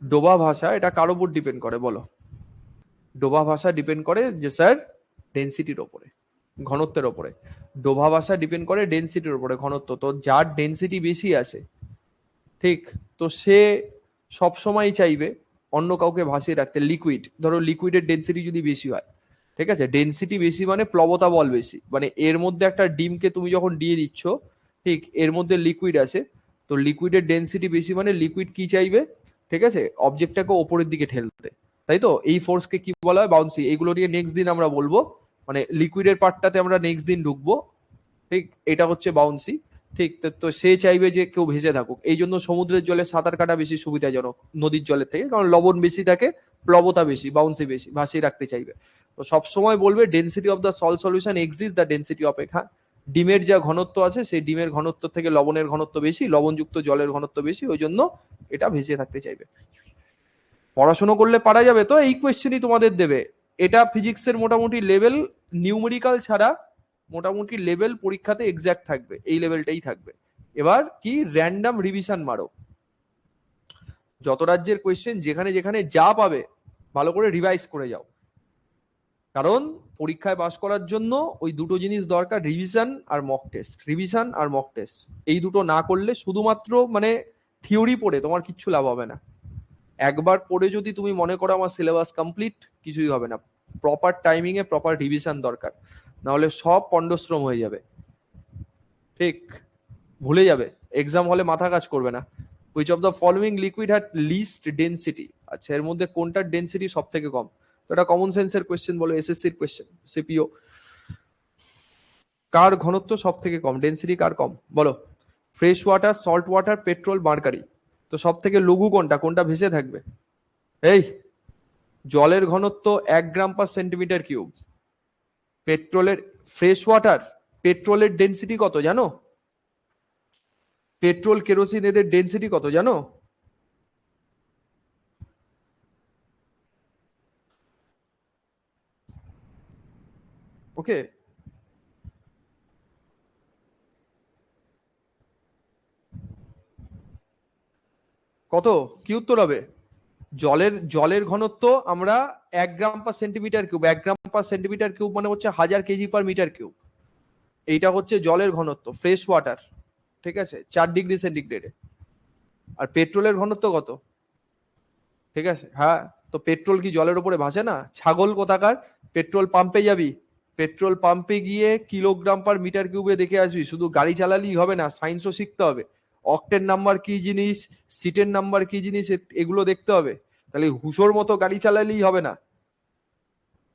ডোবা ভাষা এটা কার উপর ডিপেন্ড করে বলো? ডোবা ভাষা ডিপেন্ড করে যে স্যার ডেন্সিটির ওপরে, ঘনত্বের ওপরে। ডোবা ভাষা ডিপেন্ড করে ডেন্সিটির উপরে, ঘনত্ব। তো যার ডেন্সিটি বেশি আছে, ঠিক, তো সে সব সময় চাইবে অন্য কাউকে ভাসিয়ে রাখতে। লিকুইড, ধরো লিকুইডের ডেন্সিটি যদি বেশি হয়, ঠিক আছে, ডেন্সিটি বেশি মানে প্লবতা বল বেশি, মানে এর মধ্যে একটা ডিমকে তুমি যখন দিয়ে দিচ্ছ, ঠিক, এর মধ্যে লিকুইড আছে, তো লিকুইডের ডেন্সিটি বেশি মানে লিকুইড কি চাইবে, ঠিক আছে, অবজেক্টটাকে ওপরের দিকে ঠেলতে। তাই তো, এই ফোর্সকে কি বলা হয়, বাউন্সি। এইগুলো নিয়ে নেক্সট দিন আমরা বলবো, মানে লিকুইডের পার্টটাতে আমরা নেক্সট দিন ঢুকবো। ঠিক, এটা হচ্ছে বাউন্সি। ঠিক, তো সে চাইবে যে কেউ ভেসে থাকুক, এই জন্য সমুদ্রের জলে সাঁতার কাটা বেশি সুবিধাজনক নদীর জলের থেকে, কারণ লবণ বেশি থাকে, প্লবতা বেশি, বাউন্সি বেশি, ভাসিয়ে রাখতে চাইবে। তো সবসময় বলবে density of the salt solution exist the density of egg. হ্যাঁ, ডিমের যা ঘনত্ব আছে সেই ডিমের ঘনত্ব থেকে লবণের ঘনত্ব বেশি, লবণযুক্ত জলের ঘনত্ব বেশি, ওই জন্য এটা ভেসে থাকতে চাইবে। পড়াশোনা করলে পারা যাবে তো, এই কোয়েশ্চেনই তোমাদের দেবে। এটা ফিজিক্সের মোটামুটি লেভেল, নিউমেরিক্যাল ছাড়া মোটামুটি লেভেল পরীক্ষাতে এক্সাক্ট থাকবে, এই লেভেলটাই থাকবে। এবার কি র্যান্ডম রিভিশন মারো, যত রাজ্যের কোয়েশ্চেন যেখানে যেখানে যা পাবে ভালো করে রিভাইজ করে যাও, কারণ পরীক্ষায় পাস করার জন্য ওই দুটো জিনিস দরকার, রিভিশন আর মক টেস্ট। রিভিশন আর মক টেস্ট, এই দুটো না করলে শুধুমাত্র মানে থিওরি পড়ে তোমার কিচ্ছু লাভ হবে না। একবার পড়ে যদি তুমি মনে করো আমার সিলেবাস কমপ্লিট, কিছুই হবে না। Proper timing a proper revision দরকার, না হলে সব পন্ডশ্রম হয়ে যাবে। ঠিক, ভুলে যাবে, এক্সাম হলে মাথা কাজ করবে না। Which of the following liquid had least density. আচ্ছা, এর মধ্যে কোনটার ডেন্সিটি সব থেকে কম? তো এটা কমন সেন্সের কোয়েশ্চেন, বলো এসএসসির কোয়েশ্চেন, সিপিও। কার ঘনত্ব সব থেকে কম, ডেন্সিটি কার কম বলো? Fresh water, salt water, petrol, mercury. তো সব থেকে লঘু কোনটা, কোনটা ভেসে থাকবে? এই, জলের ঘনত্ব 1 গ্রাম/সেন্টিমিটার কিউব। পেট্রোলের, ফ্রেশ ওয়াটার, পেট্রোলের ডেন্সিটি কত জানো? পেট্রোল, কেরোসিন, এদের ডেন্সিটি কত জানো? ওকে, কত, কি উত্তর হবে? জলের ঘনত্ব আমরা 1 গ্রাম/সেন্টিমিটার কিউব, 1 গ্রাম/সেন্টিমিটার কিউব মানে হচ্ছে 1000 কেজি/মিটার কিউব। এইটা হচ্ছে জলের ঘনত্ব, ফ্রেশ ওয়াটার, ঠিক আছে, 4 ডিগ্রি সেন্টিগ্রেডে। আর পেট্রোলের ঘনত্ব কত? ঠিক আছে, হ্যাঁ। তো পেট্রোল কি জলের উপরে ভাসে না, ছাগল কোথাকার? পেট্রোল পাম্পে যাবি, পেট্রোল পাম্পে গিয়ে কিলোগ্রাম/মিটার কিউবে দেখে আসবি। শুধু গাড়ি চালালেই হবে না, সায়েন্সও শিখতে হবে। অক্টেন নাম্বার কি জিনিস, সিটের নাম্বার কি জিনিস, এগুলো দেখতে হবে। তাহলে হুশোর মতো গাড়ি চালালেই হবে না।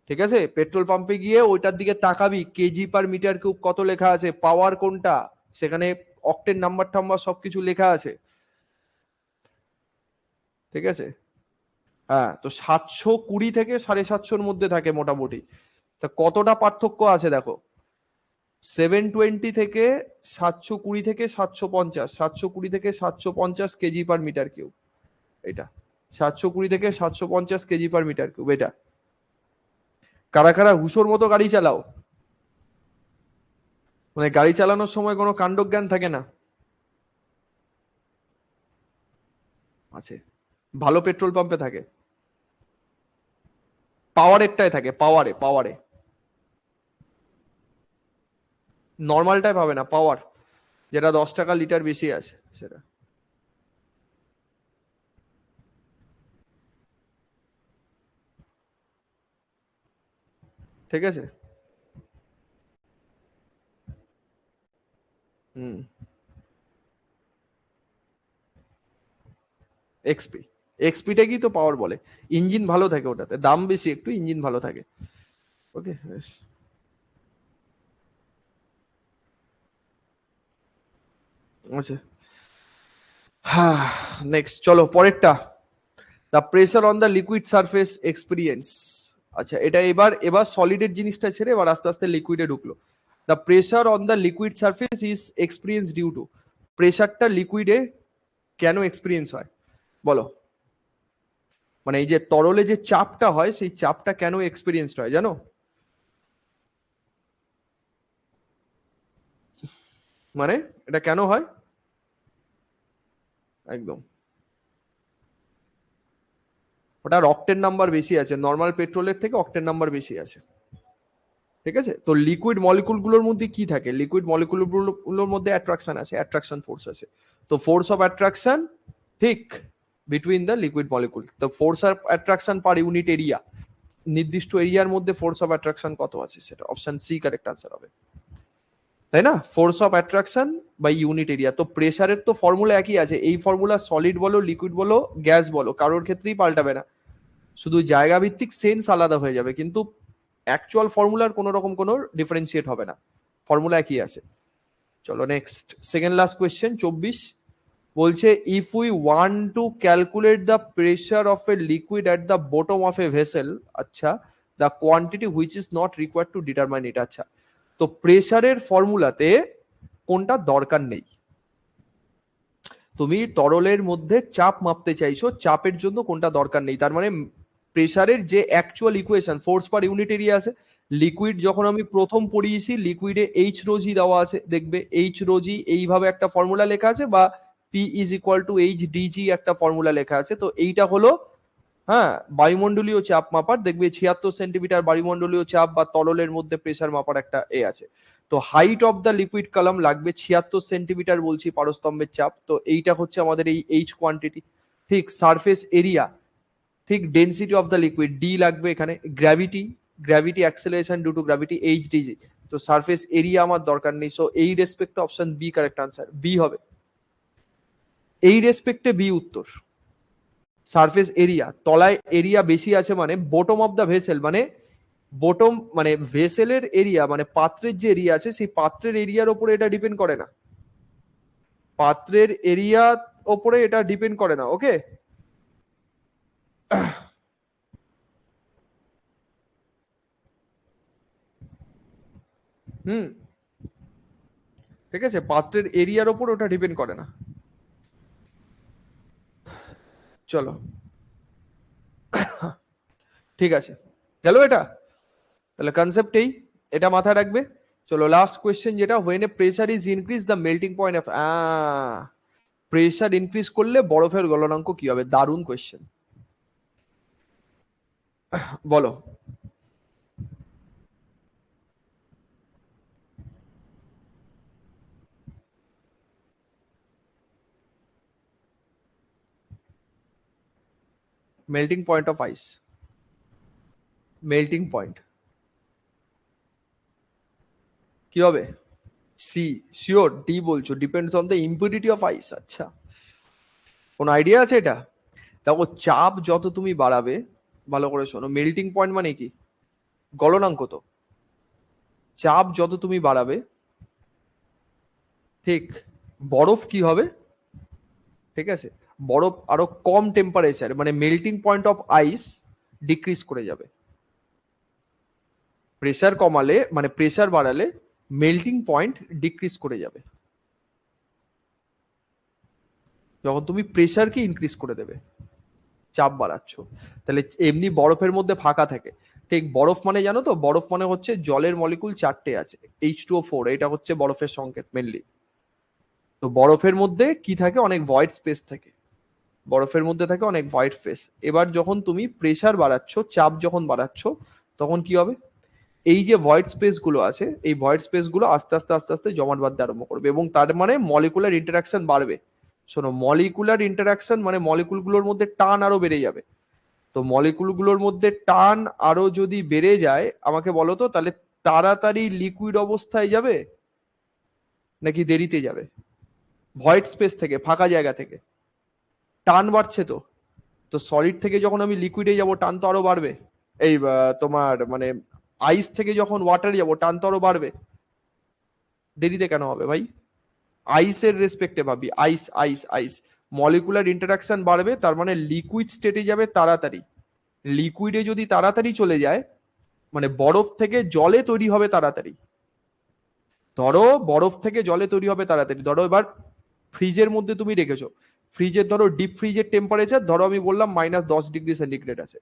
ঠিক আছে, পেট্রোল পাম্পে গিয়ে ওইটার দিকে তাকাবি, কেজি/মিটার কিউব কত লেখা আছে, পাওয়ার কোনটা, সেখানে অক্টেন নাম্বার টাম্বার সবকিছু লেখা আছে। ঠিক আছে, হ্যাঁ। তো 720 থেকে 750 মধ্যে থাকে মোটামুটি। তা কতটা পার্থক্য আছে দেখো, 720 থেকে 720 থেকে 750, 720 থেকে 750 কেজি/মিটার কিউব। এটা 720 থেকে 750 কেজি/মিটার কিউব। এটা কারা কারা হুশোর মতো গাড়ি চালাও, মানে গাড়ি চালানোর সময় কোনো কাণ্ডজ্ঞান থাকে না? আছে, ভালো পেট্রোল পাম্পে থাকে, পাওয়ারেরটায় থাকে, পাওয়ারে পাওয়ারে, নর্মালটায় পাবে না, পাওয়ার, যেটা 10 টাকা লিটার বেশি আছে সেটা। ঠিক আছে। হুম। এক্সপি, এক্সপিটা কি তো পাওয়ার বলে, ইঞ্জিন ভালো থাকে ওটাতে, দাম বেশি একটু, ইঞ্জিন ভালো থাকে। ওকে, আচ্ছা। হ্যাঁ, নেক্সট চলো পরেরটা। The pressure on the liquid surface experience. আচ্ছা, এটা এবার এবার সলিডের জিনিসটা ছেড়ে এবার আস্তে আস্তে লিকুইডে ঢুকলো। The pressure on the liquid surface is experience due to, প্রেসারটা লিকুইডে কেন এক্সপিরিয়েন্স হয় বলো। মানে এই যে তরলে যে চাপটা হয় সেই চাপটা কেন এক্সপিরিয়েন্স হয় জানো? মানে এটা কেন হয়? একদম, ওটার অক্টেন নাম্বার বেশি আছে, নর্মাল পেট্রোলের থেকে অক্টেন নাম্বার বেশি আছে। ঠিক আছে, তো লিকুইড মলিকুল গুলোর মধ্যে কি থাকে, লিকুইড মলিকুল গুলোর মধ্যে অ্যাট্রাকশন আছে, অ্যাট্রাকশন ফোর্স আছে। তো ফোর্স অফ অ্যাট্রাকশন, ঠিক, বিটুইন দ্য লিকুইড মলিকুল, তো force of attraction per unit area, নির্দিষ্ট এরিয়ার মধ্যে ফোর্স অফ অ্যাট্রাকশন কত আছে, সেটা অপশন সি কারেক্ট আনসার হবে, তাই না? Force of attraction by unit area. তো প্রেসারের তো ফর্মুলা একই আছে, এই ফর্মুলা সলিড বলো, লিকুইড বলো, গ্যাস বলো, কারোর ক্ষেত্রেই পাল্টাবে না, শুধু জায়গা ভিত্তিক সেন্স আলাদা হয়ে যাবে, কিন্তু অ্যাকচুয়াল ফর্মুলার কোনো রকম কোনো ডিফারেন্সিয়েট হবে না, ফর্মুলা একই আছে। চলো নেক্সট, সেকেন্ড লাস্ট কোয়েশ্চেন 24। বলছে if we want to calculate the pressure of a liquid at the bottom of a vessel, আচ্ছা, the quantity which is not required to determine it. আচ্ছা, তো প্রেসারের ফর্মুলাতে কোনটা দরকার নেই? তুমি তরলের মধ্যে চাপ মাপতে চাইছো, চাপের জন্য কোনটা দরকার নেই, তার মানে প্রেসারের যে actual equation force per unit area আছে, লিকুইড যখন আমি প্রথম পড়িয়েছি লিকুইডে এইচ রোজি দেওয়া আছে, দেখবে এইচ রোজি এইভাবে একটা ফর্মুলা লেখা আছে, বা P is equal to H D G একটা ফর্মুলা লেখা আছে, তো এইটা হলো, হ্যাঁ, বায়ুমণ্ডলীয় চাপ মাপার, দেখবে 76 সেন্টিমিটার বায়ুমণ্ডলীয় চাপ বা তরলের মধ্যে প্রেসার মাপার একটা এ আছে। তো height of the liquid column লাগবে 76 সেন্টিমিটার, বলছি পারস্তম্ভের চাপ, তো এইটা হচ্ছে আমাদের এই এইচ কোয়ান্টিটি। ঠিক, সারফেস এরিয়া, ঠিক, density of the liquid D লাগবে এখানে, gravity, gravity acceleration due to gravity H DG, তো সারফেস এরিয়া আমার দরকার নেই, সো এই রেসপেক্টে option B correct answer, B হবে, এই রেসপেক্টে বি উত্তর। সারফেস এরিয়া, তলায় এরিয়া বেশি আছে মানে বটম অফ দ্য ভেসেল, মানে বটম মানে ভেসেলের এরিয়া, মানে পাত্রের যে এরিয়া আছে সেই পাত্রের এরিয়ার উপরে এটা ডিপেন্ড করে না, পাত্রের এরিয়ার উপরে এটা ডিপেন্ড করে না। ওকে, হুম, ঠিক আছে, পাত্রের এরিয়ার উপর ওটা ডিপেন্ড করে না। চলো, ঠিক আছে, গেল এটা, তাহলে কনসেপ্ট এই, এটা মাথায় রাখবে। চলো লাস্ট কোয়েশ্চেন, যেটা when a pressure is increase the melting point of, pressure increase করলে বরফের গলনাঙ্ক কি হবে, দারুণ কোয়েশ্চেন, বলো। Melting point of ice, melting point কি হবে? C, sure? ডি বলছো, depends on the impurity of ice. আচ্ছা, কোন আইডিয়া আছে এটা? দেখো, চাপ যত তুমি বাড়াবে, ভালো করে শোনো, মেল্টিং পয়েন্ট মানে কি, গলনাঙ্ক তো, চাপ যত তুমি বাড়াবে, ঠিক, বরফ কি হবে, ঠিক আছে, বরফ আরো কম টেম্পারেচার, মানে melting point of ice decrease করে যাবে, প্রেসার কমালে মানে প্রেসার বাড়ালে মেল্টিং পয়েন্ট ডিক্রিজ করে যাবে, যখন তুমি প্রেসারকে ইনক্রিজ করে দেবে, চাপ বাড়াচ্ছ, তাহলে এমনি বরফের মধ্যে ফাঁকা থাকে, ঠিক, বরফ মানে জানো তো, বরফ মানে হচ্ছে জলের মলিকুল চারটে আছে, H2O4, এটা হচ্ছে বরফের সংকেত মেনলি। তো বরফের মধ্যে কি থাকে, অনেক ভয়েড স্পেস থাকে, বরফের মধ্যে থাকে অনেক ভয়েড স্পেস। এবার যখন তুমি প্রেসার বাড়াচ্ছ, চাপ যখন বাড়াচ্ছ, তখন কি হবে, এই যে ভয়েড স্পেস গুলো আছে, এই ভয়েড স্পেস গুলো আস্তে আস্তে আস্তে আস্তে জমাট বাঁধতে আরম্ভ করবে, এবং তার মানে মলিকুলার ইন্টারাকশন বাড়বে। শোনো, মলিকুলার ইন্টারাকশন মানে মলিকুল গুলোর মধ্যে টান আরো বেড়ে যাবে, তো মলিকুলগুলোর মধ্যে টান আরো যদি বেড়ে যায় আমাকে বলো তো, তাহলে তাড়াতাড়ি লিকুইড অবস্থায় যাবে নাকি দেরিতে যাবে? ভয়েড স্পেস থেকে, ফাঁকা জায়গা থেকে টান বাড়ছে তো, তো সলিড থেকে যখন আমি লিকুইডে যাব টান তো আরো বাড়বে। এই তোমার মানে আইস থেকে যখন ওয়াটারে যাব টান তো আরো বাড়বে। দেরিতে কেন হবে ভাই? আইসের রেসপেক্টে ভাবি, আইস আইস আইস, মলিকুলার ইন্টারাকশন বাড়বে, তার মানে লিকুইড স্টেটে যাবে তাড়াতাড়ি। লিকুইডে যদি তাড়াতাড়ি চলে যায় মানে বরফ থেকে জলে তৈরি হবে তাড়াতাড়ি। ধরো বরফ থেকে জলে তৈরি হবে তাড়াতাড়ি, ধরো এবার ফ্রিজের মধ্যে তুমি রেখেছো, ফ্রিজের ধরো ডিপ ফ্রিজের টেম্পারেচার ধরো আমি বললাম -10 ডিগ্রি সেন্টিগ্রেড আছে।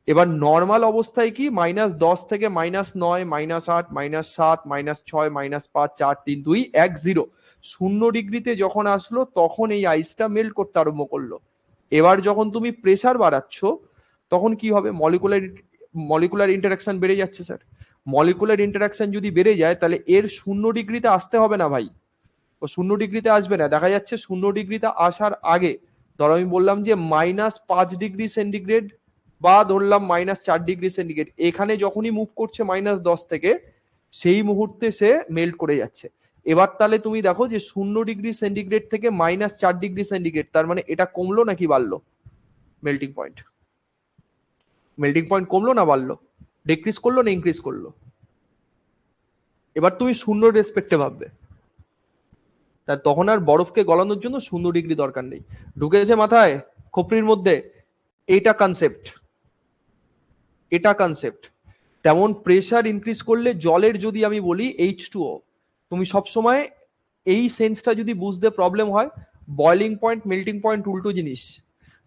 এবার নর্মাল অবস্থায় কি -10 থেকে -9, -8, -7, -6, -5, 4, 3, 2, 1, 0, 0 ডিগ্রিতে যখন আসলো তখন এই আইসটা মেল্ট করতে আরম্ভ করলো। এবার যখন তুমি প্রেসার বাড়াচ্ছ তখন কি হবে? মলিকুলার মলিকুলার ইন্টারাকশন বেড়ে যাচ্ছে স্যার। মলিকুলার ইন্টারাকশন যদি বেড়ে যায় তাহলে এর 0 ডিগ্রিতে আসতে হবে না ভাই, ও 0 ডিগ্রিতে আসবে না, দেখা যাচ্ছে 0 ডিগ্রিতে আসার আগে ধরো আমি বললাম যে -5 ডিগ্রি সেন্টিগ্রেড বা ধরলাম -4 ডিগ্রি সেন্টিগ্রেড, এখানে যখনই মুভ করছে -10 থেকে সেই মুহূর্তে সে মেল্ট করে যাচ্ছে। এবার তাহলে তুমি দেখো যে 0 ডিগ্রি সেন্টিগ্রেড থেকে -4 ডিগ্রি সেন্টিগ্রেড, তার মানে এটা কমলো নাকি বাড়লো? মেল্টিং পয়েন্ট, মেল্টিং পয়েন্ট কমলো না বাড়লো? ডিক্রিজ করলো না ইনক্রিজ করলো? এবার তুমি শূন্য রেসপেক্টে ভাববে, তার তখন আর বরফকে গলানোর জন্য 0 ডিগ্রি দরকার নেই। ঢুকেছে মাথায়, খোপড়ির মধ্যে? এটা কনসেপ্ট, এটা কনসেপ্ট। তেমন প্রেসার ইনক্রিজ করলে জলের যদি আমি বলি H2O, তুমি সবসময় এই সেন্সটা যদি বুঝতে প্রবলেম হয়, বয়লিং পয়েন্ট মেল্টিং পয়েন্ট উল্টো জিনিস।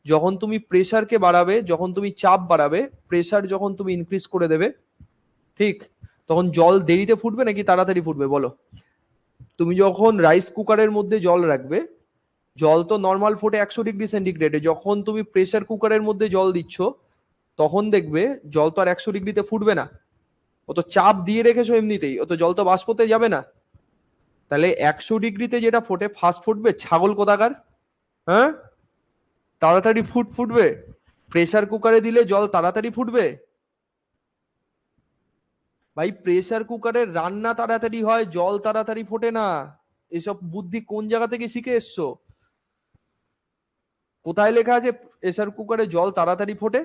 যখন তুমি প্রেসারকে বাড়াবে, যখন তুমি চাপ বাড়াবে, প্রেসার যখন তুমি ইনক্রিজ করে দেবে, ঠিক তখন জল দেরিতে ফুটবে নাকি তাড়াতাড়ি ফুটবে বলো? তুমি যখন রাইস কুকারের মধ্যে জল রাখবে, জল তো নর্মাল ফোটে 100 ডিগ্রি সেন্টিগ্রেডে, যখন তুমি প্রেসার কুকারের মধ্যে জল দিচ্ছ তখন দেখবে জল তো আর 100 ডিগ্রিতে ফুটবে না, ও তো চাপ দিয়ে রেখেছো এমনিতেই, ও তো জল তো বাষ্পতে যাবে না। তাহলে 100 ডিগ্রিতে যেটা ফোটে ফাস্ট ফুটবে ছাগল কোথাকার, হ্যাঁ? তাড়াতাড়ি ফুটবে? প্রেসার কুকারে দিলে জল তাড়াতাড়ি ফুটবে? ভাই প্রেসার কুকারের রান্না তাড়াতাড়ি হয়, জল তাড়াতাড়ি ফোটে না। এসব বুদ্ধি কোন জায়গা থেকে শিখে এসছো? কোথায় লেখা আছে প্রেসার কুকারে জল তাড়াতাড়ি ফোটে?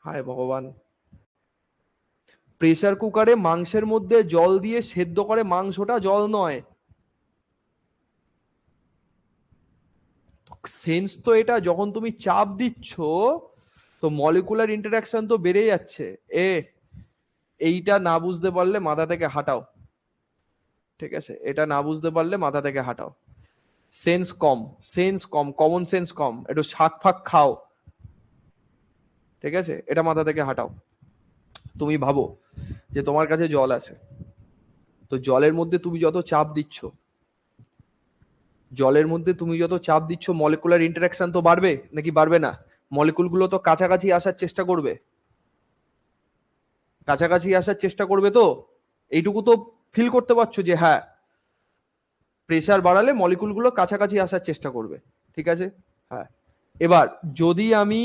হায় ভগবান! প্রেসার কুকারে মাংসের মধ্যে জল দিয়ে সেদ্ধ করে মাংসটা, জল নয়। সেন্স তো এটা, যখন তুমি চাপ দিচ্ছ তো মলিকুলার ইন্টারাকশন তো বেড়ে যাচ্ছে। এ এইটা না বুঝতে পারলে মাথা থেকে হাঁটাও, ঠিক আছে? এটা না বুঝতে পারলে মাথা থেকে হাঁটাও। সেন্স কম, সেন্স কম, কমন সেন্স কম, একটু শাক ফাক খাও, ঠিক আছে? এটা মাথা থেকে হাঁটাও। তুমি ভাবো যে তোমার কাছে জল আছে, তো জলের মধ্যে তুমি যত চাপ দিচ্ছ, জলের মধ্যে তুমি যত চাপ দিচ্ছ মলিকুলার ইন্টারাকশন তো বাড়বে নাকি বাড়বে না? মলিকুলগুলো তো কাছাকাছি আসার চেষ্টা করবে, কাছাকাছি আসার চেষ্টা করবে তো। এইটুকু তো ফিল করতে পারছো যে হ্যাঁ, প্রেসার বাড়ালে মলিকুলগুলো কাছাকাছি আসার চেষ্টা করবে, ঠিক আছে? হ্যাঁ। এবার যদি আমি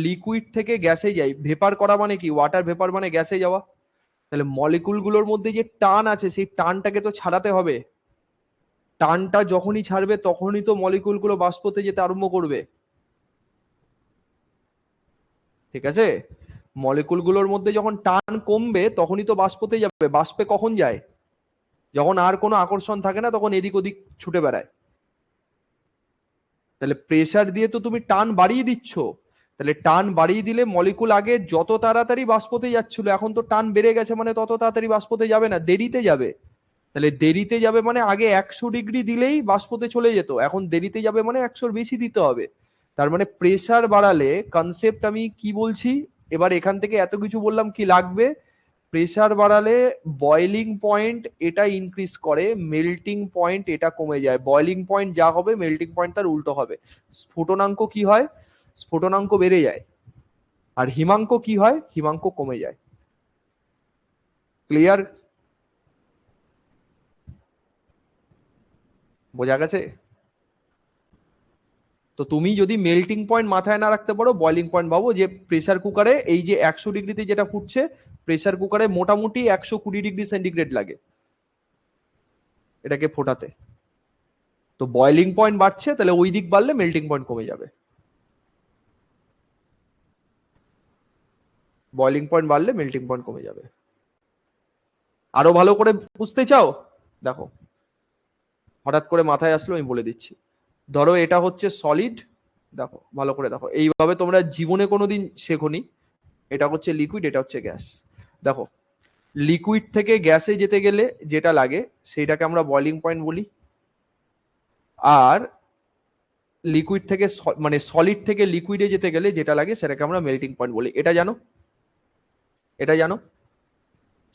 লিকুইড থেকে গ্যাসে যাই, ভেপার করা মানে কি? ওয়াটার ভেপার মানে গ্যাসে যাওয়া। তাহলে মলিকুলগুলোর মধ্যে যে টান আছে সেই টানটাকে তো ছাড়াতে হবে। টানটা যখনই ছাড়বে তখনই তো মলিকুলগুলো বাষ্পতে যেতে আরম্ভ করবে, ঠিক আছে? মলিকুলগুলোর মধ্যে যখন টান কমবে তখনই তো বাষ্পতে যাবে। বাষ্পে কখন যায়? যখন আর কোনো আকর্ষণ থাকে না, তখন এদিক ওদিক ছুটে বেড়ায়। তাহলে প্রেসার দিয়ে তো তুমি টান বাড়িয়ে দিচ্ছ, তাহলে টান বাড়িয়ে দিলে মলিকুল আগে যত তাড়াতাড়ি বাষ্পতে যাচ্ছিল, এখন তো টান বেড়ে গেছে মানে তত তাড়াতাড়ি বাষ্পতে যাবে না, দেরিতে যাবে। তাহলে দেরিতে যাবে মানে আগে 100 ডিগ্রি দিলেই বাষ্পতে চলে যেত, এখন দেরিতে যাবে মানে 100-র বেশি দিতে হবে। তার মানে প্রেসার বাড়ালে কনসেপ্ট আমি কি বলছি, এবার এখান থেকে এত কিছু বললাম কি লাগবে? প্রেসার বাড়ালে বয়লিং পয়েন্ট এটা ইনক্রিজ করে, মেল্টিং পয়েন্ট এটা কমে যায়। বয়লিং পয়েন্ট যা হবে মেল্টিং পয়েন্ট তার উল্টো হবে। স্ফুটনাঙ্ক কি হয়? স্ফুটনাঙ্ক বেড়ে যায়। আর হিমাঙ্ক কি হয়? হিমাঙ্ক কমে যায়। ক্লিয়ার? বোঝা গেছে? তো তুমি যদি মেল্টিং পয়েন্ট মাথায় না রাখতে পারো, বয়লিং পয়েন্ট ভাবো যে প্রেসার কুকারে এই যে 100 ডিগ্রিতে যেটা ফুটছে, প্রেসার কুকারে মোটামুটি 120 ডিগ্রি সেন্টিগ্রেড লাগে এটাকে ফোটাতে। তো বয়লিং পয়েন্ট বাড়ছে, তাহলে ওই দিক বাড়লে মেল্টিং পয়েন্ট কমে যাবে। বয়লিং পয়েন্ট বাড়লে মেল্টিং পয়েন্ট কমে যাবে। আরো ভালো করে বুঝতে চাও? দেখো, হঠাৎ করে মাথায় আসলো, আমি বলে দিচ্ছি। ধরো এটা হচ্ছে সলিড, দেখো ভালো করে দেখো, এইভাবে তোমরা জীবনে কোনোদিন শেখোনি। এটা হচ্ছে লিকুইড, এটা হচ্ছে গ্যাস। দেখো, লিকুইড থেকে গ্যাসে যেতে গেলে যেটা লাগে সেটাকে আমরা বয়লিং পয়েন্ট বলি, আর লিকুইড থেকে মানে সলিড থেকে লিকুইডে যেতে গেলে যেটা লাগে সেটাকে আমরা মেল্টিং পয়েন্ট বলি। এটা জানো? এটা জানো?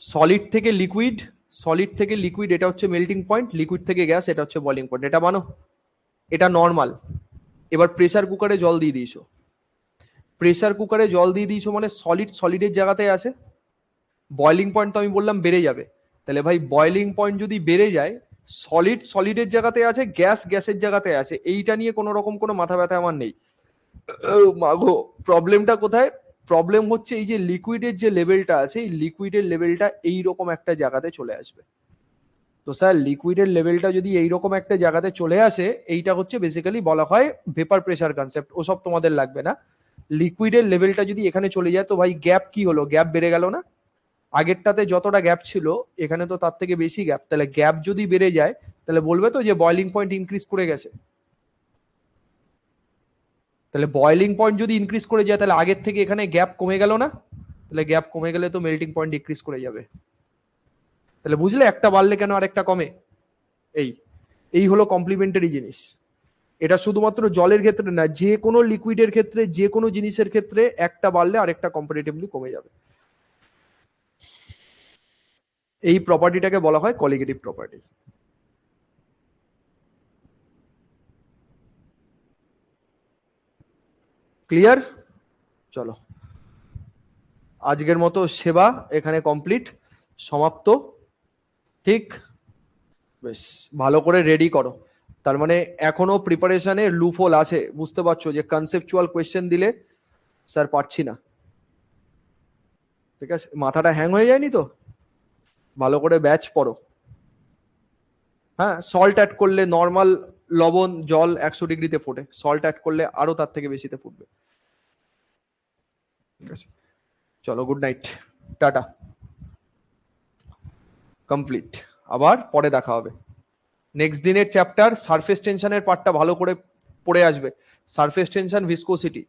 সলিড থেকে লিকুইড, সলিড থেকে লিকুইড এটা হচ্ছে মেল্টিং পয়েন্ট, লিকুইড থেকে গ্যাস এটা হচ্ছে বয়লিং পয়েন্ট। এটা মানো? এটা নর্মাল। এবার প্রেসার কুকারে জল দিয়ে দিয়েছো, প্রেসার কুকারে জল দিয়ে দিয়েছো মানে সলিড সলিডের জায়গাতে আছে, বয়লিং পয়েন্ট তো আমি বললাম বেড়ে যাবে। তাহলে ভাই বয়লিং পয়েন্ট যদি বেড়ে যায়, সলিড সলিডের জায়গাতে আছে, গ্যাস গ্যাসের জায়গাতে আছে, এইটা নিয়ে কোনো রকম কোনো মাথা ব্যথা আমার নেই। মাগো, প্রবলেমটা কোথায়? প্রবলেম হচ্ছে এই যে লিকুইডের যে লেভেলটা আছে, এই লিকুইডের লেভেলটা এইরকম একটা জায়গাতে চলে আসবে। তো স্যার লিকুইডের লেভেলটা যদি এইরকম একটা জায়গাতে চলে আসে, এইটা হচ্ছে বেসিক্যালি বলা হয় ভেপার প্রেসার কনসেপ্ট। ওসব তোমাদের লাগবে না। লিকুইডের লেভেলটা যদি এখানে চলে যায়, তো ভাই গ্যাপ কি হলো? গ্যাপ বেড়ে গেল না? আগেরটাতে যতটা গ্যাপ ছিল এখানে তো তার থেকে বেশি গ্যাপ। তাহলে গ্যাপ যদি বেড়ে যায়, তাহলে বলবে তো যে বয়লিং পয়েন্ট ইনক্রিজ করে গেছে। তাহলে বয়লিং পয়েন্ট যদি ইনক্রিজ করে যায়, তাহলে আগের থেকে এখানে গ্যাপ কমে গেল না? তাহলে গ্যাপ কমে গেলে তো মেল্টিং পয়েন্ট ডিক্রিজ করে যাবে। তাহলে বুঝলে একটা বাড়লে কেন আরেকটা কমে? এই এই হলো কমপ্লিমেন্টারি জিনিস। এটা শুধুমাত্র জলের ক্ষেত্রে না, যে কোনো লিকুইডের ক্ষেত্রে, যে কোনো জিনিসের ক্ষেত্রে একটা বাড়লে আরেকটা কম্পারেটিভলি কমে যাবে। এই প্রপার্টিটাকে বলা হয় কলিগেটিভ প্রপার্টি। ক্লিয়ার? চলো, আজকের মতো সেবা এখানে কমপ্লিট, সমাপ্ত। ঠিক, বেশ ভালো করে রেডি করো। তার মানে এখনো প্রিপারেশনে লুফল আছে, বুঝতে পারছো যে কনসেপচুয়াল কোয়েশ্চেন দিলে স্যার পারছি না। ঠিক আছে, মাথাটা হ্যাং হয়ে যায়নি তো? ভালো করে ব্যাচ পড়ো। হ্যাঁ, সল্ট অ্যাড করলে নর্মাল লবণ জল 100 ডিগ্রিতে ফোটে, সল্ট অ্যাড করলে আরো তার থেকে বেশিতে ফুটবে। ঠিক আছে, চলো, গুড নাইট, টাটা, কমপ্লিট। আবার পরে দেখা হবে। নেক্সট দিনের চ্যাপ্টার সারফেস টেনশনের পার্টটা ভালো করে পড়ে আসবে। সারফেস টেনশন, ভিসকোসিটি,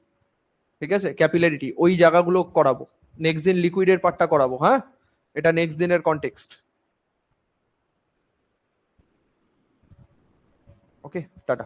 ঠিক আছে, ক্যাপিলারিটি, ওই জায়গাগুলো করাবো। নেক্সট দিন লিকুইডের পার্টটা করাবো। হ্যাঁ, এটা নেক্সট দিনের কনটেক্সট। ওকে, টাটা।